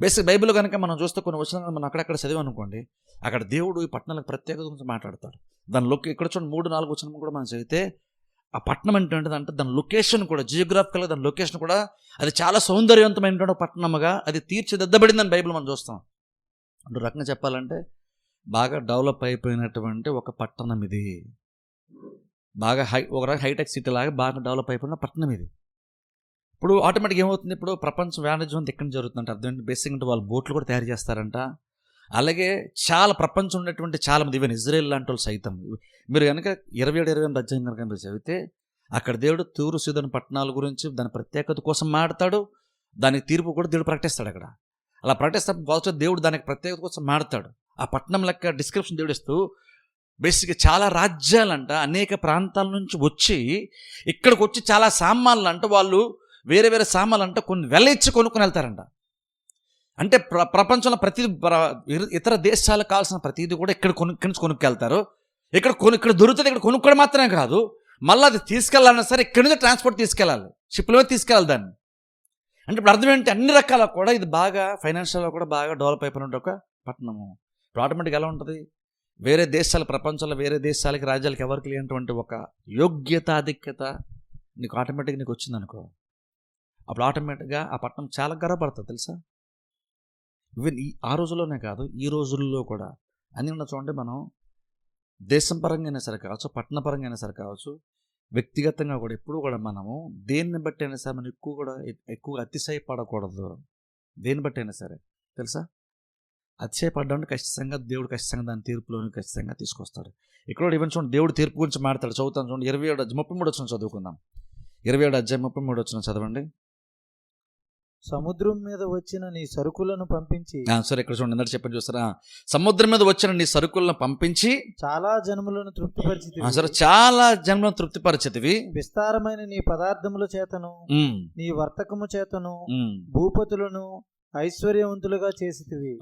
బేసిక్ బైబిల్ కనుక మనం చూస్తే కొన్ని వచనాలు మనం అక్కడక్కడ చదివామనుకోండి, అక్కడ దేవుడు ఈ పట్టణాలకు ప్రత్యేకత గురించి మాట్లాడతాడు. దానిలోకి ఇక్కడ చూడండి 3-4 వచనం కూడా మనం చదివితే ఆ పట్టణం ఏంటంటే దాని లొకేషన్ కూడా జియోగ్రాఫికల్గా దాని లొకేషన్ కూడా అది చాలా సౌందర్యవంతమైనటువంటి పట్టణముగా అది తీర్చిదిద్దబడిందని బైబిల్ మనం చూస్తాం. అంటే రకంగా చెప్పాలంటే బాగా డెవలప్ అయిపోయినటువంటి ఒక పట్టణం ఇది, బాగా ఒక హైటెక్ సిటీ లాగా బాగా డెవలప్ అయిపోయిన పట్టణం ఇది. ఇప్పుడు ఆటోమేటిక్ ఏమవుతుంది, ఇప్పుడు ప్రపంచ వాణిజ్యం అంతా ఎక్కడ జరుగుతుందంటే అర్థం ఏంటి, బేసిక్ అంటే వాళ్ళు బోట్లు కూడా తయారు చేస్తారంట. అలాగే చాలా ప్రపంచం ఉన్నటువంటి చాలామంది ఈవెన్ ఇజ్రాయెల్ లాంటి వాళ్ళు సైతం, మీరు కనుక 27-28 అధ్యాయం కనుక మీరు చదివితే అక్కడ దేవుడు తూరు సీదోను పట్టణాల గురించి దాని ప్రత్యేకత కోసం మాడతాడు, దానికి తీర్పు కూడా దేవుడు ప్రకటిస్తాడు. అక్కడ అలా ప్రకటిస్తే దేవుడు దానికి ప్రత్యేకత కోసం మాడతాడు. ఆ పట్టణం లెక్క డిస్క్రిప్షన్ దేవుడు ఇస్తూ బేసిక్గా చాలా రాజ్యాలంట అనేక ప్రాంతాల నుంచి వచ్చి ఇక్కడికి వచ్చి చాలా సామాన్లు అంట వాళ్ళు వేరే వేరే సామాన్లు అంట కొన్ని వెలయిచ్చి కొనుక్కొని వెళ్తారంట. అంటే ప్రపంచంలో ప్రతి ఇతర దేశాలకు కావాల్సిన ప్రతిదీ కూడా ఇక్కడ కొనుక్కెళ్తారు. ఇక్కడ దొరుకుతుంది, ఇక్కడ కొనుక్కోవడం మాత్రమే కాదు, మళ్ళీ అది తీసుకెళ్ళాలన్నా సరే ఇక్కడి నుంచి ట్రాన్స్పోర్ట్ తీసుకెళ్ళాలి, షిప్లో తీసుకెళ్ళాలి దాన్ని. అంటే ఇప్పుడు అర్థం ఏంటి, అన్ని రకాల కూడా ఇది బాగా ఫైనాన్షియల్గా కూడా బాగా డెవలప్ అయిపోయిన ఒక పట్టణము. ఇప్పుడు ఆటోమేటిక్గా ఎలా ఉంటుంది, వేరే దేశాలు ప్రపంచంలో వేరే దేశాలకి రాజ్యాలకు ఎవరికి లేనటువంటి ఒక యోగ్యత ఆధిక్యత నీకు ఆటోమేటిక్గా నీకు వచ్చిందనుకో, అప్పుడు ఆటోమేటిక్గా ఆ పట్టణం చాలా గర్వపడుతుంది తెలుసా. ఈవెన్ ఆ రోజుల్లోనే కాదు, ఈ రోజుల్లో కూడా అన్నీ ఉన్న చూడండి, మనం దేశం పరంగా అయినా సరే కావచ్చు, పట్టణ పరంగా అయినా సరే కావచ్చు, వ్యక్తిగతంగా కూడా ఎప్పుడు కూడా మనము దేన్ని బట్టి అయినా సరే మనం ఎక్కువగా అతిశయపడకూడదు. దేన్ని బట్టి అయినా సరే తెలుసా, అతిశయపడ్డామంటే ఖచ్చితంగా దేవుడు ఖచ్చితంగా దాని తీర్పులోని ఖచ్చితంగా తీసుకొస్తాడు. ఇక్కడ ఈవెన్ చూడండి దేవుడు తీర్పు గురించి మాట్లాడు. చదువుతాను చూడండి 27-33 వచ్చిన చదువుకుందాం. 27-33 చదవండి. సముద్రం మీద వచ్చిన నీ సరుకులను పంపించి, సరే ఇక్కడ చూడండి ఎందుకంటే చెప్పండి చూస్తారా, సముద్రం మీద వచ్చిన నీ సరుకులను పంపించి చాలా జనములను తృప్తిపరిచితివి. సరే చాలా జనములను తృప్తిపరిచితివి. విస్తారమైన నీ పదార్థముల చేతను నీ వర్తకము చేతను భూపతులను ఐశ్వర్యవంతులుగా చేసితివి.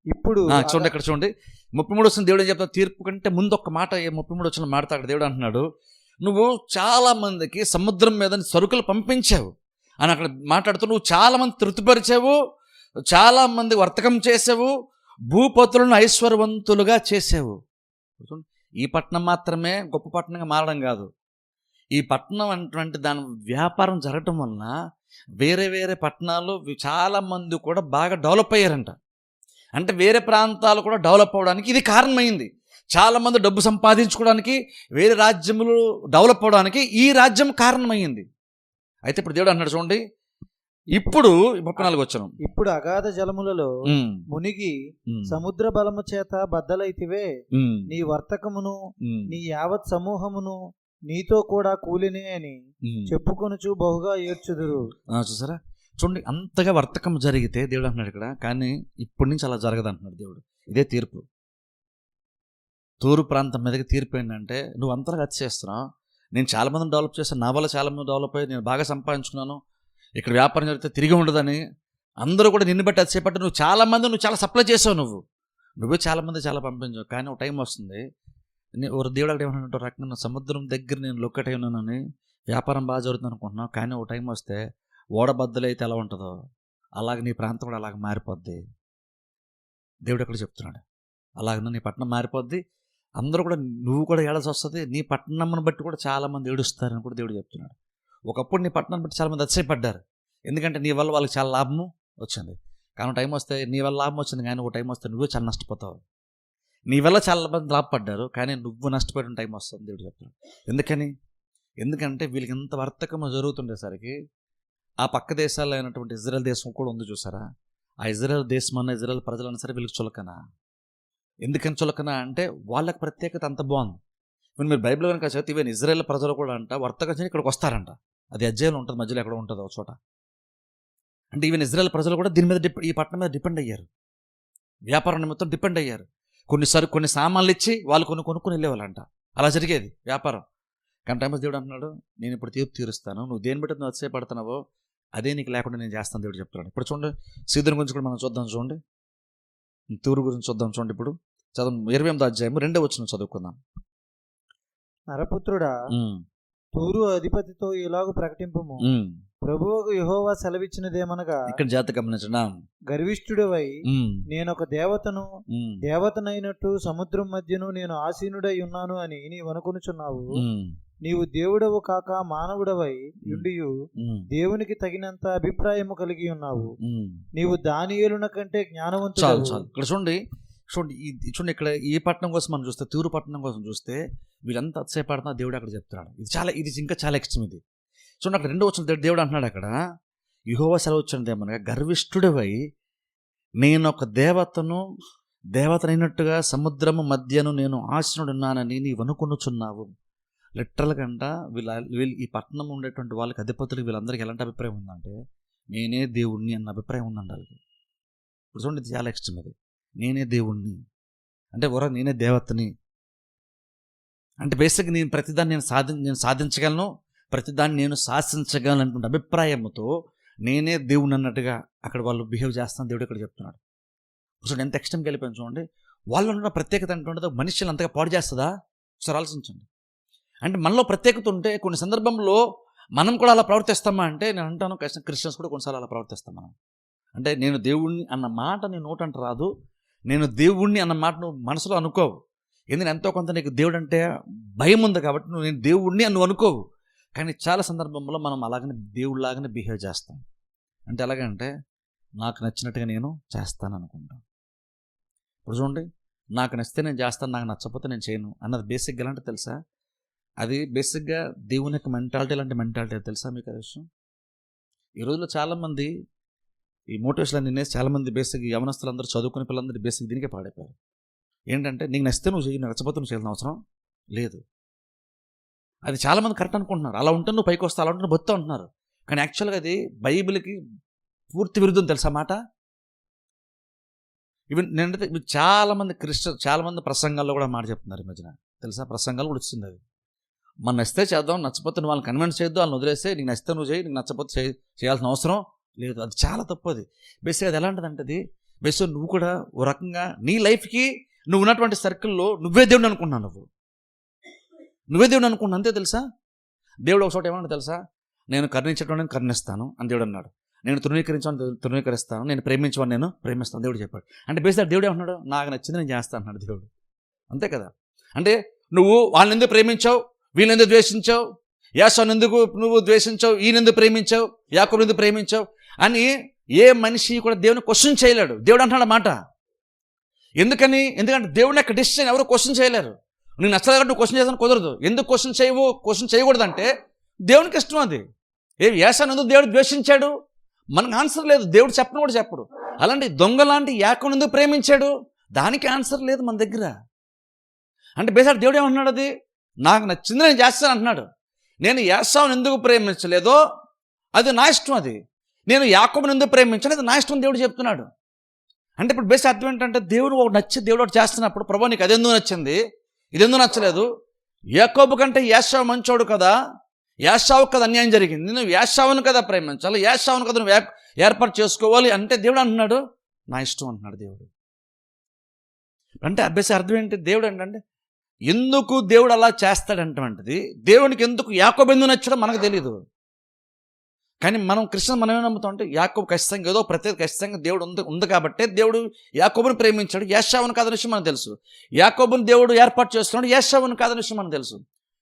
ఇప్పుడు చూడండి ఇక్కడ చూడండి 33 వచ్చిన దేవుడు ఏం చెప్తాడు, తీర్పు కంటే ముందు ఒక మాట 33 వచ్చిన మాట అక్కడ దేవుడు అంటున్నాడు, నువ్వు చాలా మందికి సముద్రం మీద సరుకులు పంపించావు అని అక్కడ మాట్లాడుతూ, నువ్వు చాలా మంది తృప్తిపరిచావు, చాలా మంది వర్తకం చేసావు, భూపతులను ఐశ్వర్యవంతులుగా చేసావు. ఈ పట్టణం మాత్రమే గొప్ప పట్టణంగా మారడం కాదు, ఈ పట్టణం అటువంటి దాని వ్యాపారం జరగటం వలన వేరే వేరే పట్టణాలు చాలా మంది కూడా బాగా డెవలప్ అయ్యారంట. అంటే వేరే ప్రాంతాలు కూడా డెవలప్ అవ్వడానికి ఇది కారణమైంది. చాలామంది డబ్బు సంపాదించుకోవడానికి, వేరే రాజ్యములు డెవలప్ అవ్వడానికి ఈ రాజ్యం కారణమైంది. అయితే ఇప్పుడు దేవుడు అన్నాడు చూడండి, ఇప్పుడు 34 వచ్చాను, ఇప్పుడు అగాధ జలములలో మునిగి సముద్ర బలము చేత బద్దలైతివే, నీ వర్తకమును నీ యావత్ సమూహమును నీతో కూడా కూలినే అని చెప్పుకొనుచు బహుగా ఏడ్చుదురు. చూసారా చూడండి, అంతగా వర్తకం జరిగితే దేవుడు అంటున్నాడు ఇక్కడ, కానీ ఇప్పటి నుంచి అలా జరగదు అంటున్నాడు దేవుడు. ఇదే తీర్పు. తూరు ప్రాంతం మీదకి తీరిపోయిందంటే నువ్వు అంతగా హత్య చేస్తున్నావు. నేను చాలామందిని డెవలప్ చేశాను, నా వల్ల చాలామంది డెవలప్ అయ్యి నేను బాగా సంపాదించుకున్నాను, ఇక్కడ వ్యాపారం జరిగితే తిరిగి ఉండదని అందరూ కూడా నిన్ను బట్టి అతిశయపడ్డ. నువ్వు చాలా సప్లై చేసావు, నువ్వే చాలామంది చాలా పంపించావు. కానీ ఒక టైం వస్తుంది, ఒక దేవుడు అక్కడ ఏమన్నా రకంగా సముద్రం దగ్గర నేను లొక్కటై ఉన్నానని వ్యాపారం బాగా జరుగుతుంది అనుకుంటున్నావు. కానీ ఒక టైం వస్తే ఓడబద్దలైతే ఎలా ఉంటుందో అలాగే నీ ప్రాంతం కూడా అలాగ మారిపోద్ది. దేవుడు అక్కడ చెప్తున్నాడు, అలాగనే నీ పట్టణం మారిపోద్ది, అందరూ కూడా నువ్వు కూడా ఏడాల్సి వస్తుంది, నీ పట్టణంను బట్టి కూడా చాలామంది ఏడుస్తారని కూడా దేవుడు చెప్తున్నాడు. ఒకప్పుడు నీ పట్టణాన్ని బట్టి చాలామంది అతిశయపడ్డారు, ఎందుకంటే నీ వల్ల వాళ్ళకి చాలా లాభము వచ్చింది. కానీ టైం వస్తే నీ వల్ల లాభం వచ్చింది, కానీ ఒక టైం వస్తే నువ్వే చాలా నష్టపోతావు. నీ వల్ల చాలా మంది లాభపడ్డారు, కానీ నువ్వు నష్టపోయిన టైం వస్తుంది దేవుడు చెప్తున్నాడు. ఎందుకంటే వీళ్ళకి ఎంత వర్తకము జరుగుతుండేసరికి ఆ పక్క దేశాల్లో అయినటువంటి ఇజ్రాయెల్ దేశం కూడా ఉంది చూసారా, ఆ ఇజ్రాయెల్ దేశం అన్న ఇజ్రాయెల్ ప్రజలన్నా సరే వీళ్ళకి చులకన. ఎందుకని చులకన అంటే వాళ్ళకి ప్రత్యేకత అంత బాగుంది. మీరు బైబిల్ కనుక చదివితే ఈవెన్ ఇజ్రాయెల్ ప్రజలు కూడా అంట వర్తకం చేయని ఇక్కడికి వస్తారంట. అది అధ్యాయంలో ఉంటుంది, మధ్యలో ఎక్కడ ఉంటుంది ఒక చోట. అంటే ఈవెన్ ఇజ్రాయెల్ ప్రజలు కూడా దీని మీద ఈ పట్టణం మీద డిపెండ్ అయ్యారు, వ్యాపారం నిమిత్తం డిపెండ్ అయ్యారు. కొన్ని సామాన్లు ఇచ్చి వాళ్ళు కొనుక్కొని వెళ్ళేవాళ్ళంట, అలా జరిగేది వ్యాపారం. కానీ టైం దేవుడు అంటున్నాడు, నేను ఇప్పుడు తీరుస్తాను, నువ్వు దేని బట్టి నువ్వు అతిశయపడుతున్నావో అదే నీకు లేకుండా నేను చేస్తాను దేవుడు చెప్తున్నాడు. ఇప్పుడు చూడండి, సీదోను గురించి కూడా మనం చూద్దాం. చూడండి, తూరు గురించి చూద్దాం. చూడండి, ఇప్పుడు చదువు 28వ అధ్యాయం 2వ వచనం చదువుకుందాం. నరపుత్రుడా, తూరు అధిపతితో ఇలాగ ప్రకటింపుము, ప్రభువుకు యెహోవా సెలవిచ్చినదేమనగా, ఇక్కడ జాగ్రత్త గమనించండి, గర్విష్ఠుడవై నేనొక దేవతనైనట్టు సముద్రం మధ్యను నేను ఆసీనుడై ఉన్నాను అని నీవు అనుకొనుచున్నావు. నీవు దేవుడవు కాక మానవుడవై ఉండియు దేవునికి తగినంత అభిప్రాయము కలిగి ఉన్నావు. నీవు దానియేలున కంటే జ్ఞానవంతుడు. ఇక్కడ చూడండి, ఇక్కడ ఈ పట్టణం కోసం మనం చూస్తే, తూరు పట్టణం కోసం చూస్తే వీళ్ళంతా అతిశయపడుతున్నా దేవుడు అక్కడ చెప్తున్నాడు. ఇది ఇంకా చాలా ఎక్స్ట్రీమ్. ఇది చూడండి, అక్కడ 2వ వచనం దేవుడు అంటున్నాడు, అక్కడ యెహోవా సెలవిచ్చినది ఏమనగా, గర్విష్ఠుడివై నేనొక దేవతనైనట్టుగా సముద్రము మధ్యను నేను ఆసీనుడున్నానని నీవు అనుకొనుచున్నావు. లిటరల్గా అంట వీళ్ళు ఈ పట్టణం ఉండేటువంటి వాళ్ళకి అధిపతులు వీళ్ళందరికీ ఎలాంటి అభిప్రాయం ఉందంటే, నేనే దేవుణ్ణి అన్న అభిప్రాయం ఉందండి వాళ్ళకి. ఇప్పుడు చూడండి, ఇది చాలా ఎక్స్ట్రీమ్. ఇది నేనే దేవుణ్ణి అంటే నేనే దేవతని అంటే బేసిక్గా నేను ప్రతిదాన్ని నేను సాధించగలను, ప్రతిదాన్ని నేను శాసించగలను అనుకుంటే అభిప్రాయంతో నేనే దేవుణ్ణి అన్నట్టుగా అక్కడ వాళ్ళు బిహేవ్ చేస్తాను దేవుడు ఇక్కడ చెప్తున్నాడు. చూడండి ఎంత ఎక్స్ట్రీమ్కి వెళ్ళిపోయింది. చూడండి, వాళ్ళు ఉన్న ప్రత్యేకత అంటుండదు మనుషులు అంతగా పాడు చేస్తుందా ఒకసారి ఆలోచించండి. అంటే మనలో ప్రత్యేకత ఉంటే కొన్ని సందర్భంలో మనం కూడా అలా ప్రవర్తిస్తామా అంటే, నేను అంటాను క్రిస్టియన్స్ కూడా కొన్నిసార్లు అలా ప్రవర్తిస్తాం మనం. అంటే నేను దేవుణ్ణి అన్న మాట నీ నోటంట రాదు, నేను దేవుణ్ణి అన్న మాట నువ్వు మనసులో అనుకోవు. ఎందుకంటే ఎంతో కొంత నీకు దేవుడు అంటే భయం ఉంది కాబట్టి నేను దేవుణ్ణి అని నువ్వు అనుకోవు. కానీ చాలా సందర్భంలో మనం అలాగనే దేవుడిలాగానే బిహేవ్ చేస్తాం. అంటే ఎలాగంటే నాకు నచ్చినట్టుగా నేను చేస్తాను అనుకుంటాను. ఇప్పుడు చూడండి, నాకు నచ్చితే నేను చేస్తాను, నాకు నచ్చకపోతే నేను చేయను అన్నది బేసిక్గా ఎలాంటి తెలుసా, అది బేసిక్గా దేవుని యొక్క మెంటాలిటీ లాంటి మెంటాలిటీ తెలుసా మీకు ఆ విషయం. ఈ రోజుల్లో చాలామంది ఈ మోటివేషన్ అన్ని చాలామంది బేసిక్ యవనస్తులు అందరూ చదువుకునే పిల్లలందరూ బేసిక్ దీనికే పాడైపోయారు. ఏంటంటే నీకు నచ్చితే నువ్వు చెయ్యి, నచ్చకపోతే నువ్వు చేయాల్సిన అవసరం లేదు. అది చాలామంది కరెక్ట్ అనుకుంటున్నారు, అలా ఉంటే నువ్వు పైకి వస్తా, అలా ఉంటే నువ్వు బొత్తా అంటున్నారు. కానీ యాక్చువల్గా అది బైబిల్కి పూర్తి విరుద్ధం తెలుసా మాట. ఈవెన్ నేనంటే చాలామంది ప్రసంగాల్లో కూడా మాట చెప్తున్నారు ఈ మధ్యన తెలుసా, ప్రసంగాలు కూడా వచ్చింది. అది మన నచ్చితే చేద్దాం, నచ్చపోతే నువ్వు వాళ్ళని కన్విన్స్ చేయొద్దు, వాళ్ళని వదిలేస్తే నీకు నచ్చితే నువ్వు చేయి, నీకు నచ్చపోతే చేయాల్సిన అవసరం లేదు. అది చాలా తప్పు. అది బేసిక్గా అది ఎలాంటిదంటే, అది బేసిక్గా నువ్వు కూడా ఓ రకంగా నీ లైఫ్కి నువ్వు ఉన్నటువంటి సర్కిల్లో నువ్వే దేవుడు అనుకున్నావు, నువ్వే దేవుడు అనుకున్నావు అంతే తెలుసా. దేవుడు ఒక చోట ఏమన్నా తెలుసా, నేను కరుణించేటువంటి కరుణిస్తాను అని దేవుడు అన్నాడు, నేను తృణీకరించాను తృణీకరిస్తాను, నేను ప్రేమించమని నేను ప్రేమిస్తాను దేవుడు చెప్పాడు. అంటే బేసిక్గా దేవుడు ఏమన్నాడు, నాకు నచ్చింది నేను చేస్తాను అన్నాడు దేవుడు, అంతే కదా. అంటే నువ్వు వాళ్ళని ఎందుకు ప్రేమించావు, వీళ్ళని ఎందుకు ద్వేషించావు, యాసోను ఎందుకు నువ్వు ద్వేషించావు, ఈయన ఎందుకు ప్రేమించావు, యాకోబుని ఎందుకు ప్రేమించావు అని ఏ మనిషి కూడా దేవుని క్వశ్చన్ చేయలేడు. దేవుడు అంటున్నాడు మాట. ఎందుకంటే దేవుని యొక్క డిసిషన్ ఎవరు క్వశ్చన్ చేయలేరు. నీకు నచ్చలేదు నువ్వు క్వశ్చన్ చేస్తాను కుదరదు. ఎందుకు క్వశ్చన్ చేయకూడదంటే దేవునికి ఇష్టం. అది యాసోను ఎందుకు దేవుడు ద్వేషించాడు మనకు ఆన్సర్ లేదు, దేవుడు చెప్పను కూడా చెప్పడు. అలాంటి దొంగలాంటి యాకోబుని ఎందుకు ప్రేమించాడు దానికి ఆన్సర్ లేదు మన దగ్గర. అంటే బేసిక్ దేవుడు ఏమంటున్నాడు, అది నాకు నచ్చింది నేను చేస్తాను అంటున్నాడు. నేను యాకోబుని ఎందుకు ప్రేమించలేదో అది నా ఇష్టం, అది నేను యాకోబుని ఎందుకు ప్రేమించాను అది నా ఇష్టం దేవుడు చెప్తున్నాడు. అంటే ఇప్పుడు బేసిక్ అర్థం ఏంటంటే దేవుడు ఒకటి నచ్చి దేవుడు ఒకటి చేస్తున్నప్పుడు, ప్రభు నీకు అదెందుకు నచ్చింది, ఇది ఎందుకు నచ్చలేదు? యాకోబు కంటే ఏశావు మంచోడు కదా, ఏశావు కదా అన్యాయం జరిగింది, నువ్వు ఏశావును కదా ప్రేమించాలి, ఏశావును కదా నువ్వు ఏర్పాటు చేసుకోవాలి అంటే దేవుడు అంటున్నాడు నా ఇష్టం అంటున్నాడు దేవుడు. అంటే అభ్యాస అర్థం ఏంటి? దేవుడు ఏంటంటే ఎందుకు దేవుడు అలా చేస్తాడంటువంటిది, దేవునికి ఎందుకు యాకోబు ఎందుకు నచ్చడం మనకు తెలియదు. కానీ మనం మనం ఏం నమ్ముతాం అంటే యాకోబు ఖచ్చితంగా ఏదో ప్రత్యేక ఖచ్చితంగా దేవుడు ఉంది కాబట్టి దేవుడు యాకోబుని ప్రేమించాడు, ఏశావును కాదని విషయం మనకు తెలుసు. యాకోబుని దేవుడు ఏర్పాటు చేస్తున్నాడు, ఏశావును కాదని విషయం మనకు తెలుసు.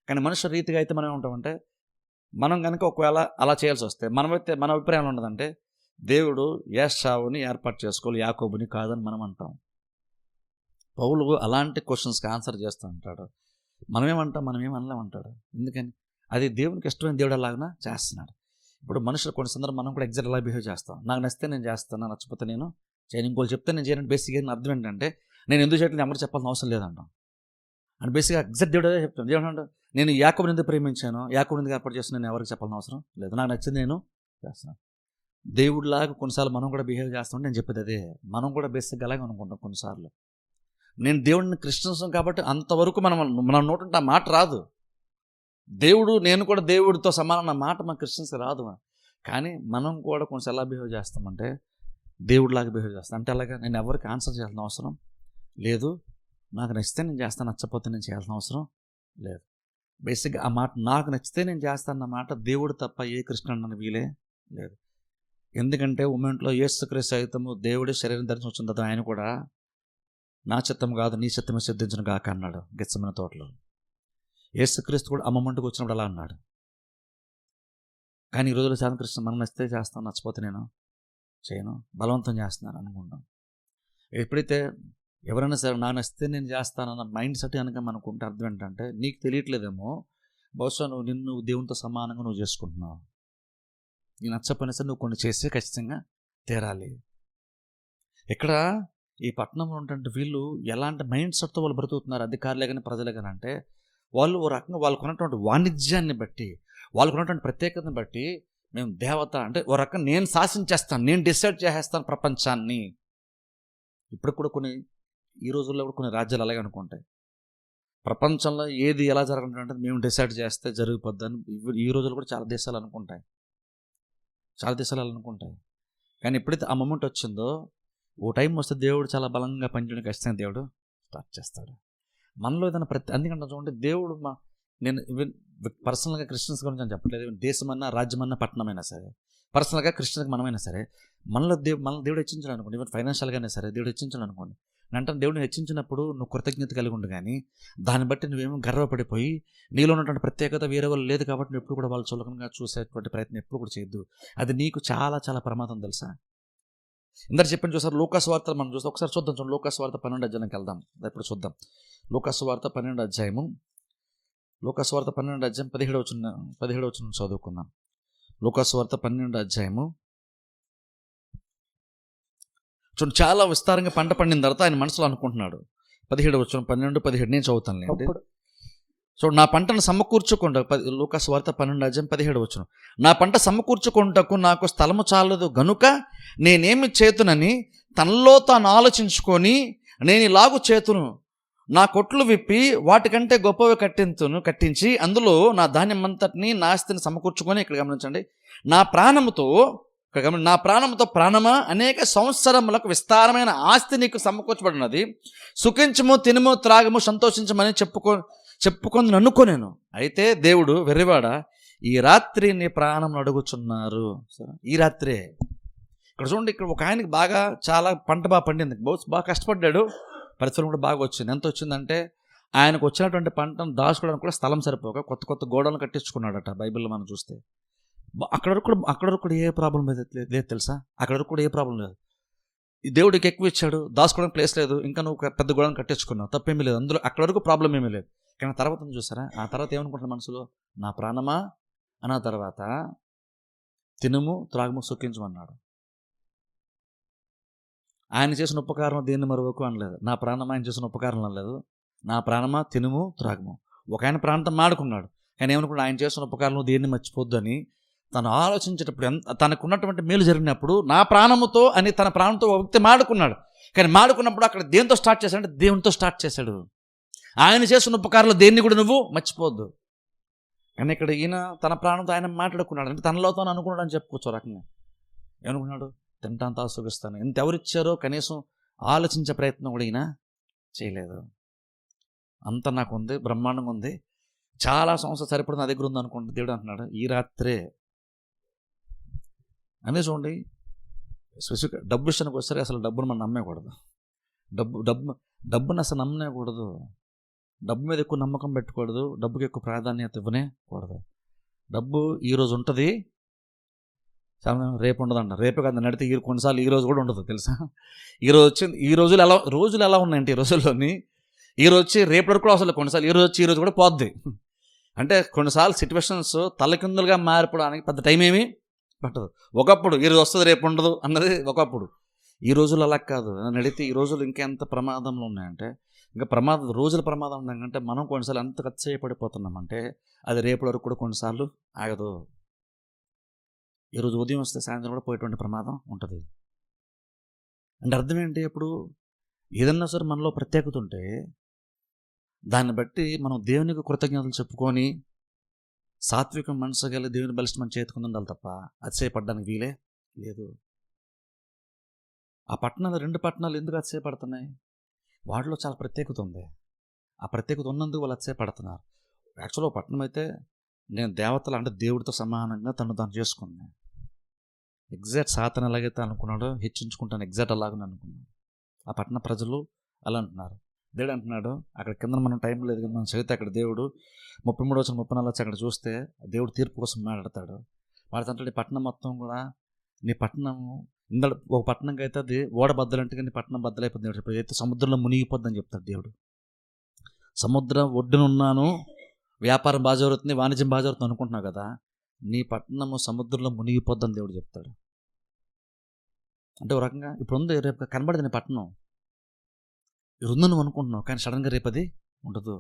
కానీ మనుషుల రీతిగా అయితే మనం ఏమంటామంటే, మనం కనుక ఒకవేళ అలా చేయాల్సి వస్తే మన అభిప్రాయం ఉండదంటే దేవుడు ఏశావుని ఏర్పాటు చేసుకోవాలి, యాకోబుని కాదని మనం అంటాం. పౌలు అలాంటి క్వశ్చన్స్కి ఆన్సర్ చేస్తూ ఉంటాడు. మనమేమంటాం? అనలేమంటాడు. ఎందుకని? అది దేవునికి ఇష్టమైన దేవుడు అలాగనా చేస్తున్నాడు. ఇప్పుడు మనుషులు కొన్ని సందర్భం మనం కూడా ఎగ్జాక్ట్ అలా బిహేవ్ చేస్తాం. నాకు నచ్చితే నేను చేస్తాను, నచ్చకపోతే నేను చేయను. ఇంకోళ్ళు చెప్తే నేను చేయను. బేసిక్గా అర్థం ఏంటంటే నేను ఎందుకు చేయట్లేదు ఎవరు చెప్పాల్సిన అవసరం లేదంటాం. అని బేసిక్గా ఎగ్జాక్ట్ దేవుడు అదే చెప్తాను. దేవుడు నేను యాకోబుని ఎందుకు ప్రేమించాను, యాకోబుని ఎందుకు ఏర్పాటు చేస్తాను, నేను ఎవరికి చెప్పాల్సిన అవసరం లేదు, నాకు నచ్చింది నేను చేస్తాను. దేవుడిలాగా కొన్నిసార్లు మనం కూడా బిహేవ్ చేస్తామంటే నేను చెప్పేది అదే. మనం కూడా బేసిక్గా అలాగే అనుకుంటాం కొన్నిసార్లు. నేను దేవుడిని క్రిస్టియన్స్ కాబట్టి అంతవరకు మన నోటుంటే ఆ మాట రాదు. దేవుడు నేను కూడా దేవుడితో సమానమైన మాట మన క్రిస్టియన్స్కి రాదు. కానీ మనం కూడా కొంచెం ఎలా బిహేవ్ చేస్తామంటే దేవుడిలాగా బిహేవ్ చేస్తాం. అంటే అలాగా నేను ఎవరికి ఆన్సర్ చేయాల్సిన అవసరం లేదు, నాకు నచ్చితే నేను చేస్తాను, నచ్చకపోతే నేను చేయాల్సిన అవసరం లేదు. బేసిక్గా ఆ మాట నాకు నచ్చితే నేను చేస్తానన్న మాట దేవుడు తప్ప ఏ కృష్ణుడు వీలే లేదు. ఎందుకంటే ఉమెన్లో యేసుక్రీస్తు సైతము దేవుడే శరీరం ధరించి వచ్చిన తర్వాత ఆయన కూడా నా చిత్తం కాదు నీ చిత్తమే సిద్ధించను గాక అన్నాడు గెత్సెమనే తోటలో. యేసుక్రీస్తు కూడా అమ్మమంటుకు వచ్చినప్పుడు అలా అన్నాడు. కానీ ఈ రోజుల్లో చాలా కృష్ణ మనం నచ్చితే చేస్తాను, నచ్చపోతే నేను చేయను, బలవంతం చేస్తున్నాను అనుకుంటాం. ఎప్పుడైతే ఎవరైనా సరే నా నచ్చితే నేను చేస్తానన్న మైండ్ సెట్ కనుక మనకుంటే అర్థం ఏంటంటే నీకు తెలియట్లేదేమో, బహుశా నిన్ను దేవునితో సమానంగా నువ్వు చేసుకుంటున్నావు. నీకు నచ్చపోయినా సరే నువ్వు కొన్ని చేస్తే ఖచ్చితంగా తీరాలి. ఇక్కడ ఈ పట్టణంలో ఉంటే వీళ్ళు ఎలాంటి మైండ్ సెట్తో వాళ్ళు బ్రతుకుతున్నారు, అధికారులే కానీ ప్రజలే కానీ అంటే వాళ్ళు ఓ రకంగా వాళ్ళకున్నటువంటి వాణిజ్యాన్ని బట్టి, వాళ్ళకున్నటువంటి ప్రత్యేకతను బట్టి మేము దేవత అంటే ఓ రకంగా నేను శాసించేస్తాను, నేను డిసైడ్ చేసేస్తాను ప్రపంచాన్ని. ఇప్పుడు కూడా ఈ రోజుల్లో కూడా కొన్ని రాజ్యాలు అలాగే అనుకుంటాయి. ప్రపంచంలో ఏది ఎలా జరగాలంటే మేము డిసైడ్ చేస్తే జరిగిపోద్దని ఈ రోజుల్లో కూడా చాలా దేశాలు అనుకుంటాయి. కానీ ఎప్పుడైతే ఆ మూమెంట్ వచ్చిందో, ఓ టైం వస్తే దేవుడు చాలా బలంగా పనిచేయడం ఖచ్చితంగా దేవుడు స్టార్ట్ చేస్తాడు మనలో ఏదైనా అందుకంటే చూడండి దేవుడు నేను పర్సనల్గా క్రిస్టియన్స్ గురించి నేను చెప్పట్లేదు, దేశమన్నా రాజ్యమన్నా పట్టణమైనా సరే, పర్సనల్గా క్రిస్టియన్కి మనమైనా సరే, మనలో దేవుడు హెచ్చించాడు అనుకోండి, ఈవెన్ ఫైనాన్షియల్గానే సరే దేవుడు హెచ్చించాడు అనుకోండి. అంటే దేవుడిని హెచ్చించినప్పుడు నువ్వు కృతజ్ఞత కలిగి ఉండు, కానీ దాన్ని బట్టి నువ్వేమో గర్వపడిపోయి నీలో ఉన్నటువంటి ప్రత్యేకత వేరే వాళ్ళు లేదు కాబట్టి నువ్వు ఎప్పుడు కూడా వాళ్ళు చులకనగా చూసేటువంటి ప్రయత్నం ఎప్పుడు కూడా చేయొద్దు. అది నీకు చాలా చాలా ప్రమాదం తెలుసా. ఇందరు చెప్పండి చూసారు లూకాసు వార్త మనం చూస్తాం, ఒకసారి చూద్దాం. చూడండి లూకాసు వార్త 12వ అధ్యాయానికి వెళ్దాం. ఇప్పుడు చూద్దాం లూకాసు వార్త 12వ అధ్యాయము. లూకాసు వార్త 12వ అధ్యాయం 17వ వచనం చదువుకుందాం. లూకాసు వార్త 12వ అధ్యాయము చూడండి. చాలా విస్తారంగా పంట పండిన తర్వాత ఆయన మనసులో అనుకుంటున్నాడు. 17వ వచనం 12, 17 నేను చదువుతాను లేండి. చూడండి, నా పంటను సమకూర్చుకుంటా. లూకాసు వార్త 12వ అధ్యాయం 17వ వచనం. నా పంట సమకూర్చుకుంటకు నాకు స్థలము చాలదు గనుక నేనేమి చేతునని తనలో తాను ఆలోచించుకొని నేను ఇలాగు చేతును, నా కొట్లు విప్పి వాటికంటే గొప్పవి కట్టించి అందులో నా ధాన్యం అంతటిని నా ఆస్తిని సమకూర్చుకొని, ఇక్కడ గమనించండి, నా ప్రాణముతో ప్రాణమా అనేక సంవత్సరములకు విస్తారమైన ఆస్తి నీకు సమకూర్చబడినది, సుఖించము తినుము త్రాగము సంతోషించమని చెప్పుకొని అనుకోనేను. అయితే దేవుడు వెర్రివాడ ఈ రాత్రి నీ ప్రాణం అడుగుచున్నారు. ఈ రాత్రే ఇక్కడ చూడండి, ఇక్కడ ఒక ఆయనకి చాలా పంట బాగా పండింది, బాగా కష్టపడ్డాడు, పరిస్థితులు కూడా బాగా వచ్చింది. ఎంత వచ్చిందంటే ఆయనకు వచ్చినటువంటి పంటను దాచుకోవడానికి కూడా స్థలం సరిపోక కొత్త గోడలను కట్టించుకున్నాడట. బైబిల్లో మనం చూస్తే అక్కడ వరకు కూడా ఏ ప్రాబ్లం లేదు తెలుసా. అక్కడ వరకు కూడా ఏ ప్రాబ్లం లేదు. ఈ దేవుడికి ఎక్కువ ఇచ్చాడు, దాచుకోవడానికి ప్లేస్ లేదు, ఇంకా నువ్వు పెద్ద గోడను కట్టించుకున్నావు, తప్పేమీ లేదు అందులో. అక్కడ వరకు ప్రాబ్లం ఏమీ లేదు. కానీ తర్వాత చూసారా, ఆ తర్వాత ఏమనుకుంటున్నా మనసులో, నా ప్రాణమా అన్న తర్వాత తినుము త్రాగము సుఖించమన్నాడు. ఆయన చేసిన ఉపకారం దేన్ని మరొక అనలేదు. నా ప్రాణమా ఆయన చేసిన ఉపకారం అనలేదు. నా ప్రాణమా తినుము త్రాగము. ఒక ఆయన ప్రాంతం మాడుకున్నాడు, కానీ ఏమనుకున్నాడు, ఆయన చేసిన ఉపకారం దేన్ని మర్చిపోద్దు అని తను ఆలోచించేటప్పుడు తనకున్నటువంటి మేలు జరిగినప్పుడు నా ప్రాణముతో అని తన ప్రాణంతో ఒక వ్యక్తి మాడుకున్నాడు. కానీ మాడుకున్నప్పుడు అక్కడ దేంతో స్టార్ట్ చేశాడంటే దేవునితో స్టార్ట్ చేశాడు. ఆయన చేస్తున్న ఉపకారాలు దేన్ని కూడా నువ్వు మర్చిపోవద్దు. కానీ ఇక్కడ ఈయన తన ప్రాణంతో ఆయన మాట్లాడుకున్నాడు, అంటే తనలో తాను అనుకున్నాడు అని చెప్పుకోవచ్చు. రకంగా ఏమనుకున్నాడు? తింటాంతా సుఖిస్తాను. ఎవరిచ్చారో కనీసం ఆలోచించే ప్రయత్నం కూడా ఈయన చేయలేదు. అంత నాకు ఉంది, బ్రహ్మాండంగా ఉంది, చాలా సంవత్సరాలు సరిపడి నా దగ్గర ఉంది అనుకోండి. దేవుడు అంటున్నాడు ఈ రాత్రే అనే. చూడండి, స్పెసిఫిక్ డబ్బు విషయానికి వస్తే అసలు డబ్బును మనం నమ్మకూడదు. డబ్బును అసలు నమ్మకూడదు. డబ్బు మీద ఎక్కువ నమ్మకం పెట్టకూడదు. డబ్బుకి ఎక్కువ ప్రాధాన్యత ఇవ్వనే కూడదు. డబ్బు ఈరోజు ఉంటుంది, చాలా రేపు ఉండదు అంట. రేపే కాదు నడితే కొన్నిసార్లు ఈ రోజు కూడా ఉండదు, తెలుసా? ఈరోజు వచ్చింది, ఈ రోజులు ఎలా ఉన్నాయంటే ఈ రోజుల్లోని ఈరోజు వచ్చి రేపు వరకు కూడా అసలు కొన్నిసార్లు ఈ రోజు కూడా పోద్ది. అంటే కొన్నిసార్లు సిచ్యువేషన్స్ తలకిందులుగా మారిపోవడానికి పెద్ద టైం ఏమీ పట్టదు. ఒకప్పుడు ఈరోజు వస్తుంది రేపు ఉండదు అన్నది ఒకప్పుడు. ఈ రోజులు అలా కాదు. నడితే ఈ రోజులు ఇంకెంత ప్రమాదంలో ఉన్నాయంటే, ఇంకా రోజుల ప్రమాదం ఉన్నాయంటే మనం కొన్నిసార్లు ఎంత కచ్చయపడిపోతున్నామంటే అది రేపు వరకు కూడా కొన్నిసార్లు ఆగదు. ఈరోజు ఉదయం వస్తే సాయంత్రం కూడా పోయేటువంటి ప్రమాదం ఉంటుంది. అంటే అర్థం ఏంటి? ఇప్పుడు ఏదన్నా సరే మనలో ప్రత్యేకత ఉంటే దాన్ని బట్టి మనం దేవునికి కృతజ్ఞతలు చెప్పుకొని సాత్వికం మనసు కలిగి దేవుని బలిష్ట మన చేతుకుంది ఉండాలి తప్ప అతిశయపడడానికి వీలే లేదు. ఆ పట్టణాలు 2 పట్టణాలు ఎందుకు అతిశయపడుతున్నాయి? వాటిలో చాలా ప్రత్యేకత ఉంది. ఆ ప్రత్యేకత ఉన్నందుకు వాళ్ళు అతిశయపడుతున్నారు. యాక్చువల్గా పట్టణం అయితే నేను దేవతలు అంటే దేవుడితో సమానంగా తాను చేసుకుంది. ఎగ్జాక్ట్ సాతాను ఎలాగైతే అనుకున్నాడో హెచ్చించుకుంటాను, ఎగ్జాక్ట్ అలాగని అనుకున్నాను. ఆ పట్టణ ప్రజలు అలా అంటున్నారు. దేవుడు అంటున్నాడు అక్కడ కింద మనం టైం లేదు కానీ మనం చదివితే అక్కడ దేవుడు 33-34 అక్కడ చూస్తే దేవుడు తీర్పు కోసం మాట్లాడతాడు. వాడితో పట్టణం మొత్తం కూడా నీ పట్టణం ఇందడు ఒక పట్టణంకి అయితే అది ఓడ బద్దలంటే నీ పట్టణం బద్దలైపోతుంది. దేవుడు అయితే సముద్రంలో మునిగిపోద్దని చెప్తాడు దేవుడు. సముద్రం ఒడ్డునున్నాను, వ్యాపారం బాగా జరుగుతుంది, వాణిజ్యం బాగా జరుగుతుంది అనుకుంటున్నావు కదా, నీ పట్టణము సముద్రంలో మునిగిపోద్దని దేవుడు చెప్తాడు. అంటే ఒక రకంగా ఇప్పుడు ఉంది, రేపు కనబడదు నీ పట్టణం. ఉందని నువ్వు అనుకుంటున్నావు, కానీ సడన్గా రేపు అది ఉండదు.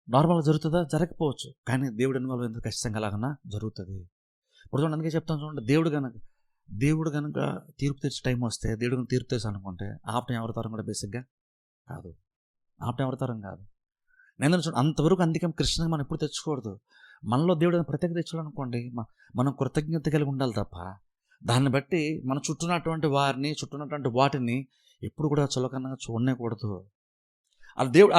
నార్మల్గా జరుగుతుందా? జరగకపోవచ్చు, కానీ దేవుడు ఇన్వాల్వ్ ఎందుకు ఖచ్చితంగా అలాగన్నా జరుగుతుంది. ఇప్పుడు చూడండి, అందుకే చెప్తాను చూడండి, దేవుడు కనుక తీర్పు తెచ్చే టైం వస్తే దేవుడు కనుక తీర్పు తెచ్చు అనుకుంటే ఆపటం ఎవరి తరం కూడా బేసిక్గా కాదు. ఆపటం ఎవరి తరం కాదు. నేను చూడండి అంతవరకు అందుకే కృష్ణగా మనం ఎప్పుడు తెచ్చుకోవద్దు. మనలో దేవుడు ప్రత్యేకత తెచ్చాడు అనుకోండి, మనం కృతజ్ఞత కలిగి ఉండాలి తప్ప దాన్ని బట్టి మన చుట్టూనటువంటి వాటిని ఎప్పుడు కూడా చులకన్నా చూడనేకూడదు. అలా దేవుడు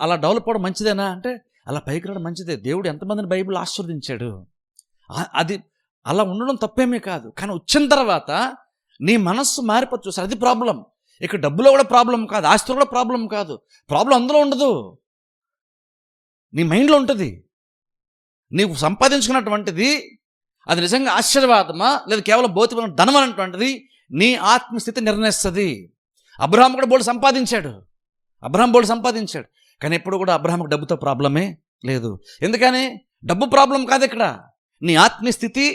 అలా డెవలప్ అవ్వడం మంచిదేనా అంటే అలా పైకి రావడం మంచిదే. దేవుడు ఎంతమందిని బైబిల్ ఆశీర్వదించాడు. అది అలా ఉండడం తప్పేమీ కాదు. కానీ వచ్చిన తర్వాత నీ మనస్సు మారిపోవచ్చు సార్, అది ప్రాబ్లం. ఇక్కడ డబ్బులో కూడా ప్రాబ్లం కాదు, ఆస్తిలో కూడా ప్రాబ్లం కాదు. ప్రాబ్లం అందులో ఉండదు, నీ మైండ్లో ఉంటుంది. నీవు సంపాదించుకున్నటువంటిది అది నిజంగా ఆశీర్వాదమా లేదా కేవలం భౌతికమైన ధనం అనేటువంటిది నీ ఆత్మస్థితి నిర్ణయిస్తుంది. అబ్రహాం కూడా బోల్డ్ సంపాదించాడు, కానీ ఎప్పుడు కూడా అబ్రహాంకు డబ్బుతో ప్రాబ్లమే లేదు. ఎందుకని? డబ్బు ప్రాబ్లం కాదు ఇక్కడ, నీ ఆత్మస్థితి,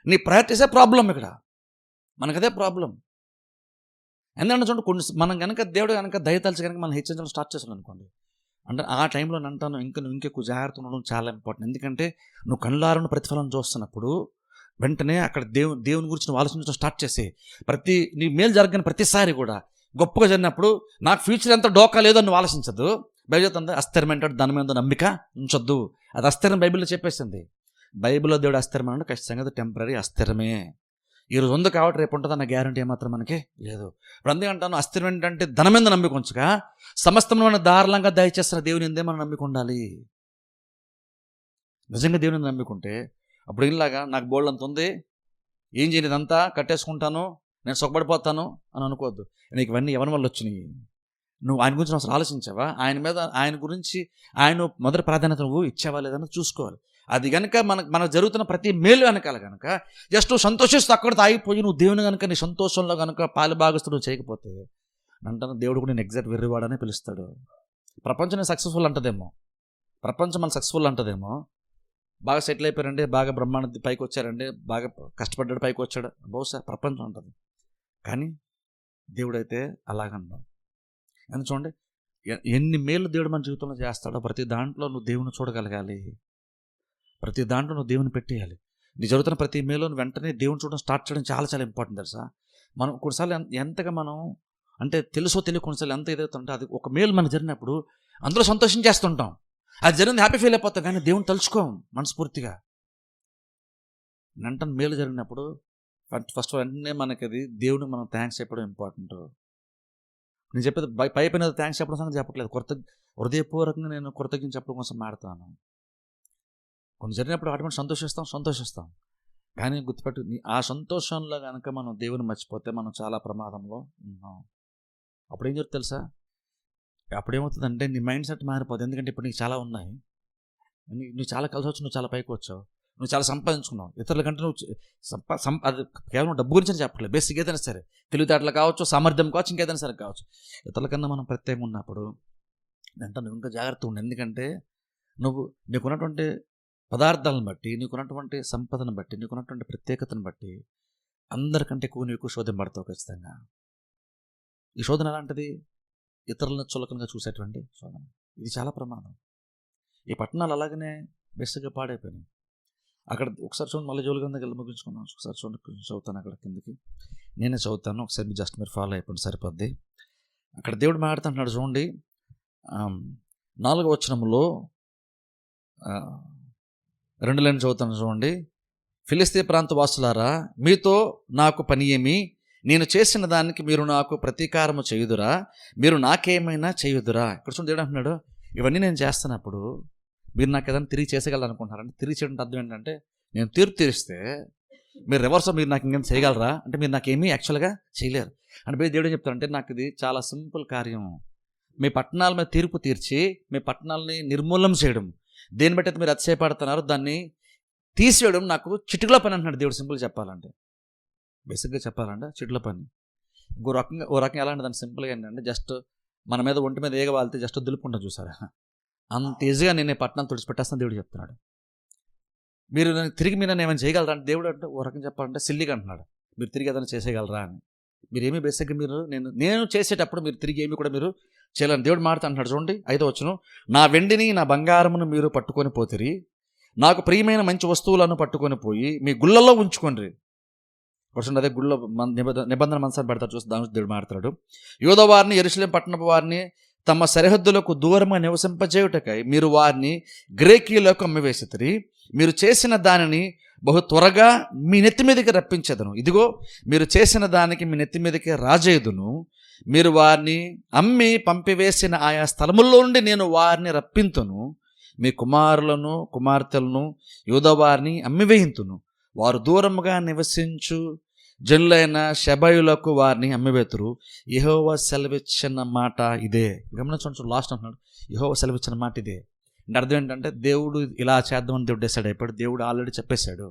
నీ ప్రయారిటీసే ప్రాబ్లం. ఇక్కడ మనకదే ప్రాబ్లం. ఎందుకంటే చూడండి, మనం కనుక దేవుడు కనుక దయతలిచి కనుక మనం హెచ్చరించడం స్టార్ట్ చేసాం అనుకోండి, అంటే ఆ టైంలో అంటాను ఇంకెక్కువ జాగ్రత్త ఉండడం చాలా ఇంపార్టెంట్. ఎందుకంటే నువ్వు కళ్ళారుని ప్రతిఫలం చూస్తున్నప్పుడు వెంటనే అక్కడ దేవుని గురించి నువ్వు ఆలోచించడం స్టార్ట్ చేసి నీ మేలు జరగని ప్రతిసారి కూడా గొప్పగా జరిగినప్పుడు నాకు ఫ్యూచర్ ఎంత డోకా లేదో నువ్వు ఆలోచించద్దు. బైబిల్ చెప్తుంది అస్థిరమైన దాని మీద నమ్మిక ఉంచొద్దు. అది అస్థిరం బైబిల్లో చెప్పేసింది. బైబిల్లో దేవుడు అస్థిరం అంటే ఖచ్చితంగా అది టెంపరీ అస్థిరమే. ఈరోజు ఉంది కాబట్టి రేపు ఉంటుందన్న గ్యారంటీ ఏమాత్రం మనకి లేదు. ఇప్పుడు అందుకంటాను అస్థిరం ఏంటంటే ధనం మీద నమ్మిక ఉంచగా సమస్తమైన ధారాళంగా దయచేస్తున్న దేవుని ఎందే మనం నమ్మిక ఉండాలి. నిజంగా దేవుని నమ్మికుంటే అప్పుడు ఇలాగా నాకు బోల్డ్ అంత ఉంది, ఏం చేయని ఇదంతా కట్టేసుకుంటాను, నేను సుఖపడిపోతాను అని అనుకోవద్దు. నీకు ఇవన్నీ ఎవరి వల్ల వచ్చినాయి? నువ్వు ఆయన గురించి అసలు ఆలోచించావా? ఆయన గురించి మొదటి ప్రాధాన్యత నువ్వు ఇచ్చావా లేదని చూసుకోవాలి. అది కనుక మనకు జరుగుతున్న ప్రతి మేలు వెనకాల కనుక జస్ట్ నువ్వు సంతోషిస్తూ అక్కడితో ఆగిపోయి నువ్వు దేవుని కనుక నీ సంతోషంలో కనుక పాలు భాగస్తూ నువ్వు చేయకపోతే అంటాను దేవుడు కూడా నేను ఎగ్జాక్ట్ వెర్రివాడనే పిలుస్తాడు. ప్రపంచం నేను సక్సెస్ఫుల్ అంటదేమో, ప్రపంచం మన సక్సెస్ఫుల్ అంటదేమో, బాగా సెటిల్ అయిపోయారండి, బాగా బ్రహ్మాండ పైకి వచ్చారండి, బాగా కష్టపడ్డాడు పైకి వచ్చాడు, బహుశా ప్రపంచం ఉంటుంది. కానీ దేవుడైతే అలాగన్నాం. ఎందుకు చూడండి, ఎన్ని మేలు దేవుడు మన జీవితంలో చేస్తాడో ప్రతి దాంట్లో నువ్వు దేవుని చూడగలగాలి, ప్రతి దాంట్లో నువ్వు దేవుని పెట్టేయాలి. నీ జరుగుతున్న ప్రతి మేలు వెంటనే దేవుని చూడడం స్టార్ట్ చేయడం చాలా చాలా ఇంపార్టెంట్ తెలుసా. మనం కొన్నిసార్లు ఎంతగా మనం అంటే తెలుసో తెలియ కొన్నిసార్లు ఎంత ఏదైతే ఉంటే అది ఒక మేలు మనకు జరిగినప్పుడు అందులో సంతోషించేస్తుంటాం. అది జరిగింది హ్యాపీ ఫీల్ అయిపోతాం, కానీ దేవుని తలుచుకోం మనస్ఫూర్తిగా. వెంటనే మేలు జరిగినప్పుడు ఫస్ట్ వెంటనే మనకి అది దేవుడిని మనం థ్యాంక్స్ చెప్పడం ఇంపార్టెంట్. నేను చెప్పేది పై పైన థ్యాంక్స్ చెప్పడం సంగతి చెప్పట్లేదు, హృదయపూర్వకంగా నేను కృతజ్ఞత చెప్పడం కోసం మాడతాను. కొన్ని జరిగినప్పుడు ఆటోమేటిక్ సంతోషిస్తాం. కానీ గుర్తుపెట్టు, ఆ సంతోషంలో కనుక మనం దేవుని మర్చిపోతే మనం చాలా ప్రమాదంలో ఉన్నాం. అప్పుడు ఏం జరుగుతుంది తెలుసా? అప్పుడేమవుతుందంటే నీ మైండ్ సెట్ మారిపోతుంది. ఎందుకంటే ఇప్పుడు నీకు చాలా ఉన్నాయి, నువ్వు చాలా కలిసి వచ్చి నువ్వు చాలా పైకి వచ్చావు, నువ్వు చాలా సంపాదించుకున్నావు. ఇతరుల కంటే నువ్వు అది కేవలం డబ్బు గురించి చెప్పట్లేదు, బేసిక్ ఏదైనా సరే, తెలివితేటలు కావచ్చు, సామర్థ్యం కావచ్చు, ఇంకేదైనా సరే కావచ్చు. ఇతరుల కన్నా మనం ప్రత్యేకంగా ఉన్నప్పుడు అంటే నువ్వు ఇంకా జాగ్రత్తగా ఉండు. ఎందుకంటే నువ్వు నీకున్నటువంటి పదార్థాలను బట్టి, నీకున్నటువంటి సంపదను బట్టి, నీకున్నటువంటి ప్రత్యేకతను బట్టి అందరికంటే ఎక్కువ శోధింపబడతావు ఖచ్చితంగా. ఈ శోధన ఎలాంటిది? ఇతరులను చులకనగా చూసేటువంటి శోధన. ఇది చాలా ప్రమాదం. ఈ పట్టణాలు అలాగనే బెస్ట్గా పాడైపోయినాయి. అక్కడ ఒకసారి చూడండి, మళ్ళీ జోలు కిందకి వెళ్ళి ముగించుకున్నాం. ఒకసారి చూడండి, చదువుతాను అక్కడ కిందకి, నేనే చదువుతాను, ఒకసారి జస్ట్ మీరు ఫాలో అయిపోండి సరిపోద్ది. అక్కడ దేవుడు మాట్లాడుతున్నాడు చూడండి, 4వ వచనంలో 2 లైన్లు చదువుతాను చూడండి. ఫిలిస్తీ ప్రాంత వాసులారా, మీతో నాకు పని ఏమి? నేను చేసిన దానికి మీరు నాకు ప్రతీకారము చేయుదురా? మీరు నాకేమైనా చేయుదురా? ఇక్కడ చూడండి, దేవుడు అంటున్నాడు, ఇవన్నీ నేను చేస్తున్నప్పుడు మీరు నాకు ఏదైనా తిరిగి చేసేయగలరు అనుకుంటున్నారంటే, తిరిగి చేయడం అర్థం ఏంటంటే, నేను తీర్పు తీరిస్తే మీరు రివర్స్ మీరు నాకు ఇంకేం చేయగలరా అంటే, మీరు నాకేమీ యాక్చువల్గా చేయలేరు అంటే. దేవుడు చెప్తారంటే, నాకు ఇది చాలా సింపుల్ కార్యం. మీ పట్టణాల మీద తీర్పు తీర్చి మీ పట్టణాలని నిర్మూలన చేయడం, దేన్ని బట్టి అయితే మీరు అతిశయపడుతున్నారు దాన్ని తీసివేయడం నాకు చిటికలో పని అంటున్నాడు దేవుడు. సింపుల్ చెప్పాలంటే, బేసిక్గా చెప్పాలంటే చిటికలో పని. ఓ రకంగా ఎలా అంటే దాన్ని సింపుల్గా ఏంటంటే, జస్ట్ మన మీద ఒంటి మీద ఏగ వాళ్తే జస్ట్ దులుపుకుంటాం చూసారా, అంత ఈజీగా నేను పట్టణం తుడిచిపెట్టేస్తాను దేవుడు చెప్తున్నాడు. మీరు తిరిగి మీరు ఏమైనా చేయగలరా అంటే, దేవుడు అంటే ఓ రకంగా చెప్పాలంటే సిల్లిగా అంటున్నాడు, మీరు తిరిగి ఏదైనా చేసేయగలరా అని. మీరేమీ బేసిక్గా నేను చేసేటప్పుడు మీరు తిరిగి ఏమి కూడా మీరు చేయాలని దేవుడు మాట్లాడుతూ అంటున్నాడు. చూడండి 5వ వచనం, నా వెండిని నా బంగారమును మీరు పట్టుకొని పోతిరి, నాకు ప్రియమైన మంచి వస్తువులను పట్టుకొని పోయి మీ గుళ్ళల్లో ఉంచుకోండి. చూడండి, అదే గుళ్ళో నిబంధన మనసాన్ని పెడతారు చూసి దాని దేవుడు మాట్లాడు. యూదా వారిని, యెరూషలేము పట్టణపు వారిని తమ సరిహద్దులకు దూరంగా నివసింపజేయుటకై మీరు వారిని గ్రేకీలకు అమ్మివేసితిరి. మీరు చేసిన దానిని బహు త్వరగా మీ నెత్తి మీదకి రప్పించేదను. ఇదిగో మీరు చేసిన దానికి మీ నెత్తి మీదకి రాజేయుదును. మీరు వారిని అమ్మి పంపివేసిన ఆయా స్థలముల్లో నుండి నేను వారిని రప్పింతును. మీ కుమారులను కుమార్తెలను యూదా వారిని అమ్మివేయింతును. వారు దూరముగా నివసించు జనులైన షెబయులకు వారిని అమ్మివేతురు. యెహోవా సెలవిచ్చిన మాట ఇదే. గమనించండి, లాస్ట్ అంటున్నాడు, యెహోవా సెలవిచ్చిన మాట ఇదే అంటే అర్థం ఏంటంటే, దేవుడు ఇలా చేద్దామని దేవుడు డిసైడ్ అయిపోయాడు. దేవుడు ఆల్రెడీ చెప్పేశాడు.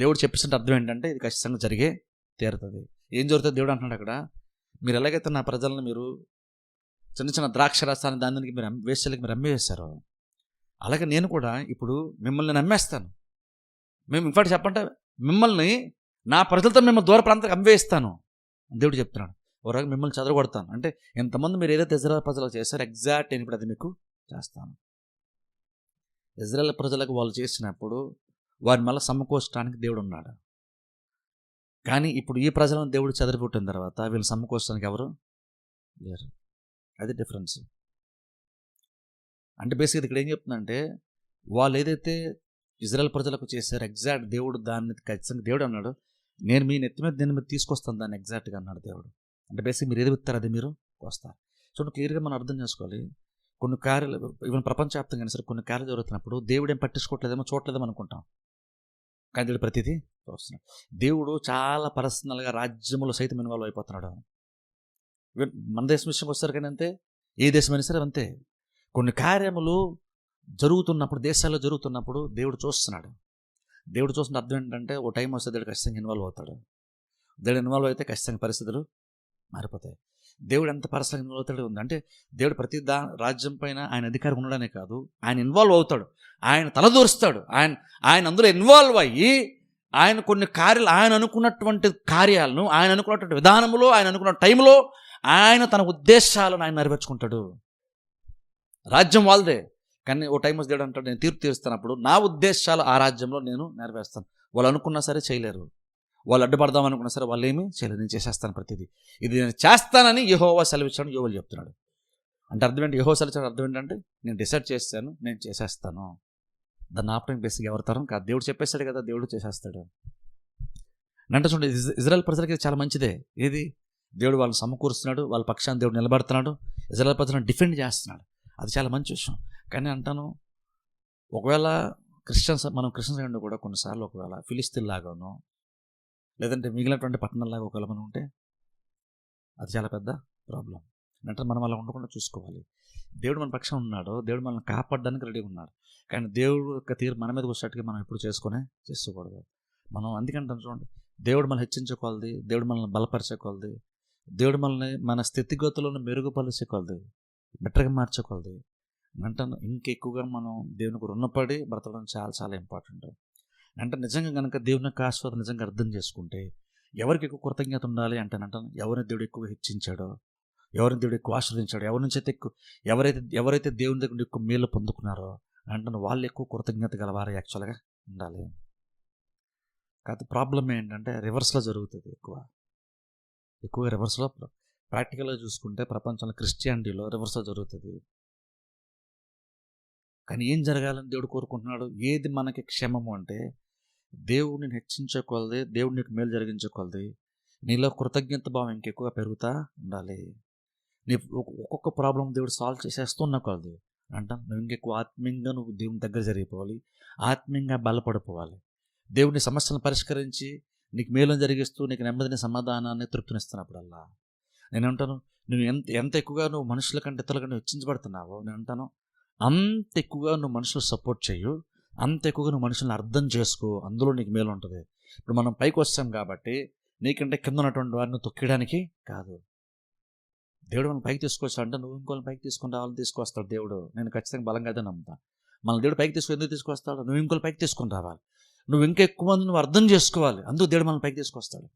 దేవుడు చెప్పేసిన అర్థం ఏంటంటే, ఇది ఖచ్చితంగా జరిగే తీరుతుంది. ఏం జరుగుతుంది దేవుడు అంటున్నాడు అక్కడ, మీరు ఎలాగైతే నా ప్రజలను మీరు చిన్న చిన్న ద్రాక్ష రసాన్ని దానికి మీరు వేసేలకు మీరు అమ్మివేశారు, అలాగే నేను కూడా ఇప్పుడు మిమ్మల్ని నమ్మేస్తాను. మేము ఇంకోటి చెప్పంటే, మిమ్మల్ని నా ప్రజలతో మిమ్మల్ని దూర ప్రాంతానికి అమ్మివేస్తాను దేవుడు చెప్తున్నాడు. ఒక రకంగా మిమ్మల్ని చెదరగొడతాను అంటే, ఎంతమంది మీరు ఏదైతే ఇజ్రాయెల్ ప్రజలు చేశారో ఎగ్జాక్ట్ నేను ఇప్పుడు అది మీకు చేస్తాను. ఇజ్రాయెల్ ప్రజలకు వాళ్ళు చేసినప్పుడు వారి మళ్ళీ సమకూర్చడానికి దేవుడు ఉన్నాడు. కానీ ఇప్పుడు ఈ ప్రజలను దేవుడు చెదరగొట్టిన తర్వాత వీళ్ళు సమకూర్చడానికి ఎవరు లేరు. అది డిఫరెన్స్. అంటే బేసిక్గా ఇక్కడ ఏం చెప్తుందంటే, వాళ్ళు ఏదైతే ఇజ్రాయెల్ ప్రజలకు చేశారు ఎగ్జాక్ట్ దేవుడు దాన్ని ఖచ్చితంగా దేవుడు అన్నాడు, నేను మీ నెత్తి మీద దీన్ని మీరు తీసుకొస్తాను దాన్ని ఎగ్జాక్ట్గా అన్నాడు దేవుడు. అంటే బేసిక్ మీరు ఏది విత్తారు అది మీరు వస్తారు. చూడండి, క్లియర్గా మనం అర్థం చేసుకోవాలి. కొన్ని కార్యాలు ఈవెన్ ప్రపంచవ్యాప్తంగా సరే కొన్ని కార్యాలు జరుగుతున్నప్పుడు దేవుడు ఏం పట్టించుకోవట్లేదేమో చూడలేదేమో అనుకుంటాం, కానీ దేవుడు ప్రతిదీ చూస్తున్నాడు. దేవుడు చాలా పర్సనల్గా రాజ్యంలో సైతం ఇన్వాల్వ్ అయిపోతున్నాడు. మన దేశం విషయంకి వస్తారు కానీ అంతే, ఏ దేశమైనా సరే అంతే. కొన్ని కార్యములు జరుగుతున్నప్పుడు, దేశాల్లో జరుగుతున్నప్పుడు దేవుడు చూస్తున్నాడు. దేవుడు చూస్తున్న అర్థం ఏంటంటే, ఓ టైం వస్తే దేవుడు ఖచ్చితంగా ఇన్వాల్వ్ అవుతాడు. దేవుడు ఇన్వాల్వ్ అయితే ఖచ్చితంగా పరిస్థితులు మారిపోతాయి. దేవుడు ఎంత పర్సనల్గా ఇన్వాల్వ్ అవుతాడు ఉంది అంటే, దేవుడు ప్రతి రాజ్యం పైన ఆయన అధికారం ఉండడానే కాదు, ఆయన ఇన్వాల్వ్ అవుతాడు, ఆయన తలదూరుస్తాడు. ఆయన అందులో ఇన్వాల్వ్ అయ్యి ఆయన కొన్ని కార్యాలు, ఆయన అనుకున్నటువంటి కార్యాలను, ఆయన అనుకున్నటువంటి విధానంలో, ఆయన అనుకున్న టైంలో ఆయన తన ఉద్దేశాలను ఆయన నెరవేర్చుకుంటాడు. రాజ్యం వాళ్ళదే, కానీ ఓ టైం వస్తే దేవుడు అంటాడు, నేను తీర్పు తీరుస్తున్నప్పుడు నా ఉద్దేశాలు ఆ రాజ్యంలో నేను నెరవేరుస్తాను. వాళ్ళు అనుకున్నా సరే చేయలేరు, వాళ్ళు అడ్డుపడదాం అనుకున్నా సరే వాళ్ళు ఏమీ చేయలేరు. నేను చేసేస్తాను ప్రతిదీ, ఇది నేను చేస్తానని యెహోవా సెలవిచ్చాడు యోవేలు చెప్తున్నాడు. అంటే అర్థం ఏంటి? యెహోవా సెలవిచ్చిన అర్థం ఏంటంటే నేను డిసైడ్ చేస్తాను, నేను చేసేస్తాను. దాన్ని ఆపడానికి బేసిక్గా ఎవరి తరం కాదు. దేవుడు చెప్పేస్తాడు కదా, దేవుడు చేసేస్తాడు. అంటే చూడండి, ఇజ్రాయెల్ ప్రజలకి ఇది చాలా మంచిదే. ఏది? దేవుడు వాళ్ళని సమకూరుస్తున్నాడు, వాళ్ళ పక్షాన్ని దేవుడు నిలబడుతున్నాడు, ఇజ్రాయెల్ ప్రజలను డిఫెండ్ చేస్తున్నాడు. అది చాలా మంచి విషయం. కానీ అంటాను, ఒకవేళ మనం క్రిస్టియన్స్ అండి కూడా కొన్నిసార్లు ఒకవేళ ఫిలిస్తీన్ లాగానో లేదంటే మిగిలినటువంటి పట్టణాల్లాగా ఒకవేళ మనం ఉంటే అది చాలా పెద్ద ప్రాబ్లం. అంటే మనం అలా ఉండకుండా చూసుకోవాలి. దేవుడు మన పక్షం ఉన్నాడు, దేవుడు మనల్ని కాపాడడానికి రెడీగా ఉన్నాడు. కానీ దేవుడు యొక్క తీరు మన మీదకి వచ్చేటట్టుగా మనం ఎప్పుడు చేసుకోకూడదు. మనం అందుకంటాం చూడండి, దేవుడు మనల్ని హెచ్చించుకోవాలి, దేవుడు మనల్ని బలపరచుకోవాలి, దేవుడు మనల్ని మన స్థితిగతులను మెరుగుపరచుకోవాలి, బెటర్గా మార్చుకోవాలి. అంటాను ఇంకెక్కువగా మనం దేవునికి రుణపడి బ్రతకడం చాలా చాలా ఇంపార్టెంట్. అంటే నిజంగా కనుక దేవుని యొక్క ఆశీర్వాదం నిజంగా అర్థం చేసుకుంటే ఎవరికి ఎక్కువ కృతజ్ఞత ఉండాలి అంటానంటాను, ఎవరిని దేవుడు ఎక్కువ హెచ్చించాడో, ఎవరిని దేవుడు ఎక్కువ ఆశీర్వదించాడో, ఎవరి నుంచి అయితే ఎవరైతే దేవుని దగ్గర ఎక్కువ మేలు పొందుకున్నారో అంటాను వాళ్ళు ఎక్కువ కృతజ్ఞత గలవారు యాక్చువల్గా ఉండాలి. కాకపోతే ప్రాబ్లం ఏంటంటే రివర్స్లో జరుగుతుంది. ఎక్కువగా రివర్స్లో ప్రాక్టికల్గా చూసుకుంటే ప్రపంచంలో క్రిస్టియానిటీలో రివర్స్లో జరుగుతుంది. కానీ ఏం జరగాలని దేవుడు కోరుకుంటున్నాడు? ఏది మనకి క్షేమము అంటే దేవుడిని హెచ్చించుకోవాలి, దేవుడు నీకు మేలు జరిగించుకోవాలి, నీలో కృతజ్ఞత భావం ఇంకెక్కువగా పెరుగుతూ ఉండాలి. నీ ఒక్కొక్క ప్రాబ్లం దేవుడు సాల్వ్ చేసేస్తున్నా కొలది అంటాం నువ్వు ఇంకెక్కువ ఆత్మీయంగా నువ్వు దేవుని దగ్గర జరిగిపోవాలి, ఆత్మీయంగా బలపడిపోవాలి. దేవుడిని సమస్యలను పరిష్కరించి నీకు మేలు జరిగిస్తూ నీకు నెమ్మదిని సమాధానాన్ని తృప్తినిస్తున్నప్పుడల్లా నేను అంటాను, నువ్వు ఎంత ఎక్కువగా నువ్వు మనుషుల కంటే ఇతరుల కంటే హెచ్చించబడుతున్నావో నేను అంటాను అంత ఎక్కువగా నువ్వు మనుషులు సపోర్ట్ చేయు, అంత ఎక్కువగా నువ్వు మనుషులను అర్థం చేసుకో, అందులో నీకు మేలు ఉంటుంది. ఇప్పుడు మనం పైకి వస్తాం కాబట్టి నీకంటే కింద ఉన్నటువంటి వారిని తొక్కడానికి కాదు. దేవుడు మనం పైకి తీసుకొచ్చాడంటే నువ్వు ఇంకోళ్ళని పైకి తీసుకొని రావాలని తీసుకొస్తాడు దేవుడు. నేను ఖచ్చితంగా బలంగా అదే నమ్ముతా. మన దేవుడు పైకి ఎందుకు తీసుకొస్తాడు? నువ్వు ఇంకోళ్ళు పైకి తీసుకొని రావాలి, నువ్వు ఇంకా ఎక్కువ మంది నువ్వు అర్థం చేసుకోవాలి, అందుకు దేవుడు మనం పైకి తీసుకొస్తాడు.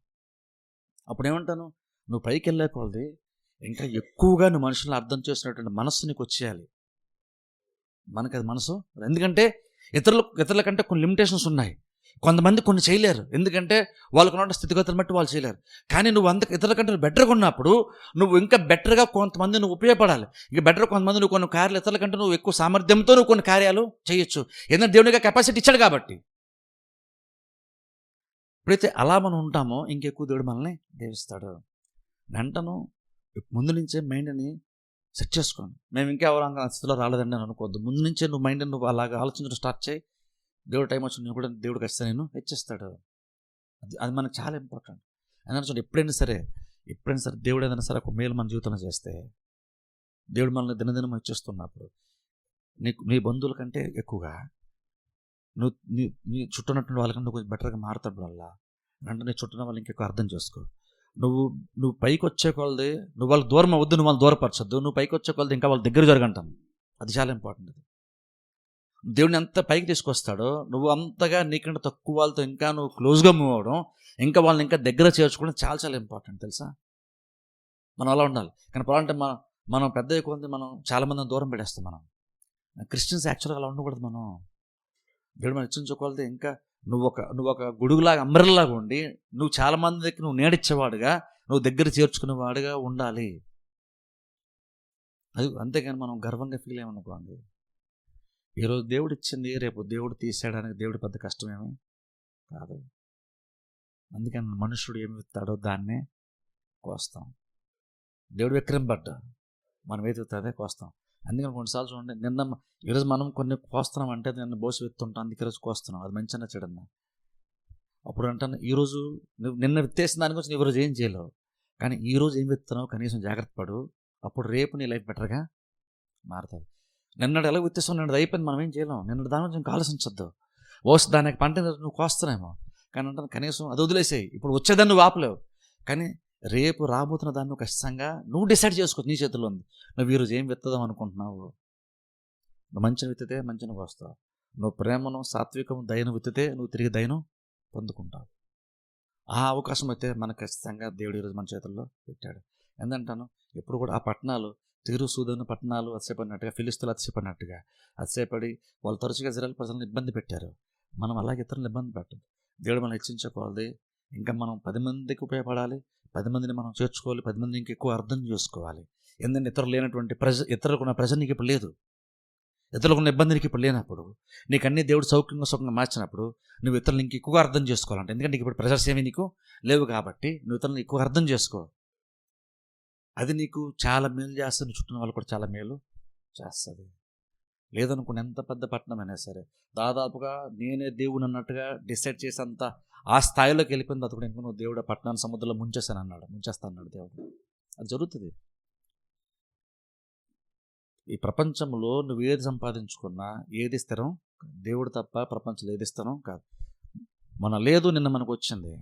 అప్పుడు ఏమంటాను, నువ్వు పైకి వెళ్ళేకోవాలి ఇంకా ఎక్కువగా నువ్వు మనుషులను అర్థం చేసినటువంటి మనస్సు నీకు వచ్చేయాలి. మనకు అది మనసు, ఎందుకంటే ఇతరుల కంటే కొన్ని లిమిటేషన్స్ ఉన్నాయి. కొంతమంది కొన్ని చేయలేరు, ఎందుకంటే వాళ్ళకు ఉన్న స్థితిగతులను బట్టి వాళ్ళు చేయలేరు. కానీ నువ్వు ఇతరుల కంటే బెటర్గా ఉన్నప్పుడు నువ్వు ఇంకా బెటర్గా కొంతమంది నువ్వు ఉపయోగపడాలి. ఇంకా బెటర్ కొంతమంది నువ్వు కొన్ని కార్యాలు ఇతరుల కంటే నువ్వు ఎక్కువ సామర్థ్యంతో నువ్వు కొన్ని కార్యాలు చేయొచ్చు, ఎందుకంటే దేవునికి కెపాసిటీ ఇచ్చాడు కాబట్టి. ఎప్పుడైతే అలా మనం ఉంటామో ఇంకెక్కువ దేవుడు మనల్ని దీవిస్తాడు. వెంటను ముందు నుంచే మైండ్ని సెట్ చేసుకోండి. మేము ఇంకా ఎవరు స్థితిలో రాలేదండి అని అనుకోవద్దు. ముందు నుంచే నువ్వు మైండ్ నువ్వు అలాగా ఆలోచించడం స్టార్ట్ చేయి. దేవుడు టైం వచ్చి నువ్వు కూడా దేవుడు ఖచ్చితంగా నేను హెచ్చిస్తాడు. అది మనకు చాలా ఇంపార్టెంట్. ఎందుకంటే ఎప్పుడైనా సరే దేవుడు ఏదైనా సరే ఒక మేలు మన జీవితంలో చేస్తే దేవుడు మనల్ని దినదినం హెచ్చిస్తున్నప్పుడు నీ బంధువుల కంటే ఎక్కువగా నువ్వు నీ చుట్టూన్నటువంటి వాళ్ళకంటే కొంచెం బెటర్గా మారుతాడు వల్ల అంటే నీ చుట్టూన్న వాళ్ళు ఇంకెక్కువ అర్థం చేసుకో. నువ్వు పైకి వచ్చే కొలది నువ్వు వాళ్ళకి దూరం అవ్వద్దు, నువ్వు వాళ్ళు దూరపరచద్దు. నువ్వు పైకి వచ్చే కొలది ఇంకా వాళ్ళ దగ్గర జరగంటాను. అది చాలా ఇంపార్టెంట్. దేవుడిని ఎంత పైకి తీసుకొస్తాడో నువ్వు అంతగా నీకంటే తక్కువ వాళ్ళతో ఇంకా నువ్వు క్లోజ్గా మూవ్ అవ్వడం, ఇంకా వాళ్ళని ఇంకా దగ్గర చేర్చుకోవడం చాలా చాలా ఇంపార్టెంట్ తెలుసా. మనం అలా ఉండాలి. కానీ అంటే మనం పెద్ద ఎక్కువ మనం చాలామందిని దూరం పెట్టేస్తాం. మనం క్రిస్టియన్స్ యాక్చువల్గా అలా ఉండకూడదు. మనం దేవుడు మనం హెచ్చించుకోవాలి. ఇంకా నువ్వు ఒక గొడుగులాగా అంబరెల్లాగా ఉండి నువ్వు చాలా మంది దగ్గర నువ్వు నేడిచ్చేవాడుగా, నువ్వు దగ్గర చేర్చుకునేవాడుగా ఉండాలి. అది అంతేగాని మనం గర్వంగా ఫీల్ అయ్యామనుకోండి, ఈరోజు దేవుడు ఇచ్చింది రేపు దేవుడు తీసేయడానికి దేవుడు పెద్ద కష్టమేమీ కాదు. అందుకని మనుషుడు ఏమి విత్తాడో దాన్నే కోస్తాం. దేవుడు విక్రమిపడ్డా మనం ఏది విత్తాడే కోస్తాం. అందుకని కొన్నిసార్లు చూడండి, ఈరోజు మనం కొన్ని కోస్తున్నాం అంటే నిన్న బోసి విత్తుంటాం, అందుకే ఈరోజు కోస్తున్నాం. అది మంచిగా చెడన్నా. అప్పుడు అంటాను ఈరోజు నువ్వు నిన్న విత్తేసిన దాని గురించి ఈరోజు ఏం చేయలేవు, కానీ ఈరోజు ఏం విత్తున్నావు కనీసం జాగ్రత్త పడు. అప్పుడు రేపు నీ లైఫ్ బెటర్గా మారుతుంది. నిన్నటి ఎలా విత్తేస్తావు, నిన్నది అయిపోయింది, మనం ఏం చేయలేం. నిన్నటి దాని గురించి ఇంకా ఆలోచించద్దు. దానికి పంట నువ్వు కోస్తున్నామో, కానీ అంటాను కనీసం అది వదిలేసేయి. ఇప్పుడు వచ్చేదాన్ని నువ్వు ఆపలేవు, కానీ రేపు రాబోతున్న దాన్ని ఖచ్చితంగా నువ్వు డిసైడ్ చేసుకో. నీ చేతిలో ఉంది. నువ్వు ఈరోజు ఏం విత్తదాం అనుకుంటున్నావు. నువ్వు మంచిని విత్తితే మంచిని వస్తావు. నువ్వు ప్రేమను, సాత్వికము, దయను విత్తితే నువ్వు తిరిగి దయను పొందుకుంటావు. ఆ అవకాశం అయితే మనకు ఖచ్చితంగా దేవుడు ఈరోజు మన చేతుల్లో పెట్టాడు. ఎందుకంటాను ఎప్పుడు కూడా ఆ పట్టణాలు తీరు సూదను పట్టణాలు అతిశయపడినట్టుగా, ఫిలిస్తీన్లు అతిశయపడినట్టుగా అతిశయపడి వాళ్ళు తరచుగా ఇజ్రాయేల్ ప్రజలను ఇబ్బంది పెట్టారు. మనం అలాగే ఇతరులను ఇబ్బంది పెట్టదు. దేవుడు మనం హెచ్చించుకోవాలి. ఇంకా మనం 10 మందికి ఉపయోగపడాలి, 10 మందిని మనం చేర్చుకోవాలి, 10 మందిని ఇంకెక్కువ అర్థం చేసుకోవాలి. ఎందుకంటే ఇతరులకున్న ప్రెజర్ నీకు ఇప్పుడు లేదు. ఇతరులకున్న ఇబ్బంది నీకు ఇప్పుడు లేనప్పుడు, నీకు అన్ని దేవుడు సుఖంగా మార్చినప్పుడు నువ్వు ఇతరులను ఇంక ఎక్కువగా అర్థం చేసుకోవాలంటే, ఎందుకంటే నీకు ఇప్పుడు ప్రెజర్స్ ఏమీ నీకు లేవు కాబట్టి నువ్వు ఇతరులను ఎక్కువగా అర్థం చేసుకో. అది నీకు చాలా మేలు చేస్తుంది, చుట్టూ వాళ్ళు కూడా చాలా మేలు చేస్తుంది. లేదనుకున్న ఎంత పెద్ద పట్టణం అయినా సరే దాదాపుగా నేనే దేవుడు అన్నట్టుగా డిసైడ్ చేసేంత ఆ స్థాయిలోకి వెళ్ళిపోయింది. అది కూడా ఇంకా నువ్వు దేవుడు పట్టణాన్ని సముద్రంలో ముంచేస్తా అన్నాడు దేవుడు. అది జరుగుతుంది. ఈ ప్రపంచంలో నువ్వు ఏది సంపాదించుకున్నా ఏది స్థిరం, దేవుడు తప్ప ప్రపంచంలో ఏది స్థిరం కాదు. మన లేదు నిన్న మనకు వచ్చింది,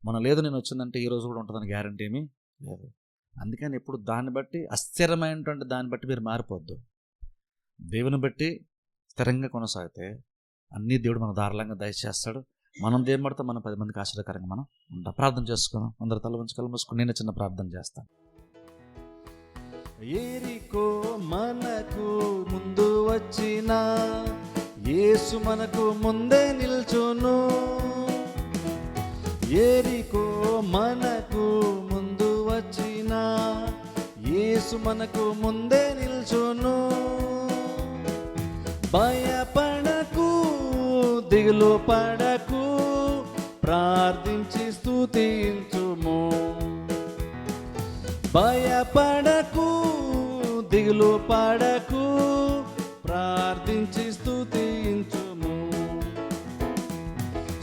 మన లేదు నేను వచ్చిందంటే ఈరోజు కూడా ఉంటుందని గ్యారంటీ ఏమీ లేదు. అందుకని ఎప్పుడు దాన్ని బట్టి అస్థిరమైనటువంటి దాన్ని బట్టి మీరు మారిపోద్దు. దేవుని బట్టి స్థిరంగా కొనసాగితే అన్నీ దేవుడు మన ధారాళంగా దయచేస్తాడు. మనం దేవుని పడితే మనం 10 మందికి ఆశ్చర్యకరంగా మనం ఉంటాం. ప్రార్థన చేసుకుందాం. అందరూ తల వంచి కళ్ళు మూసుకుని నేను చిన్న ప్రార్థన చేస్తాను. యెరికో మనకు ముందు వచ్చిన యేసు మనకు ముందే నిల్చును. యెరికో మనకు ముందు వచ్చిన యేసు మనకు ముందే నిల్చును. భయపడకు, దిగులు పడకు, ప్రార్థించి స్తుతించుము. భయపడకు, దిగులు పడకు, ప్రార్థించి స్తుతించుము.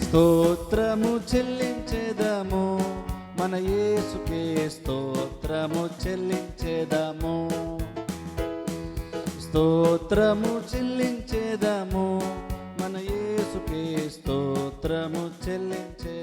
స్తోత్రము చెల్లించెదము, మన యేసుకే స్తోత్రము చెల్లించెదము. స్తోత్రము చెల్లించెదము, మన యేసుకే స్తోత్రము చెల్లించెదము.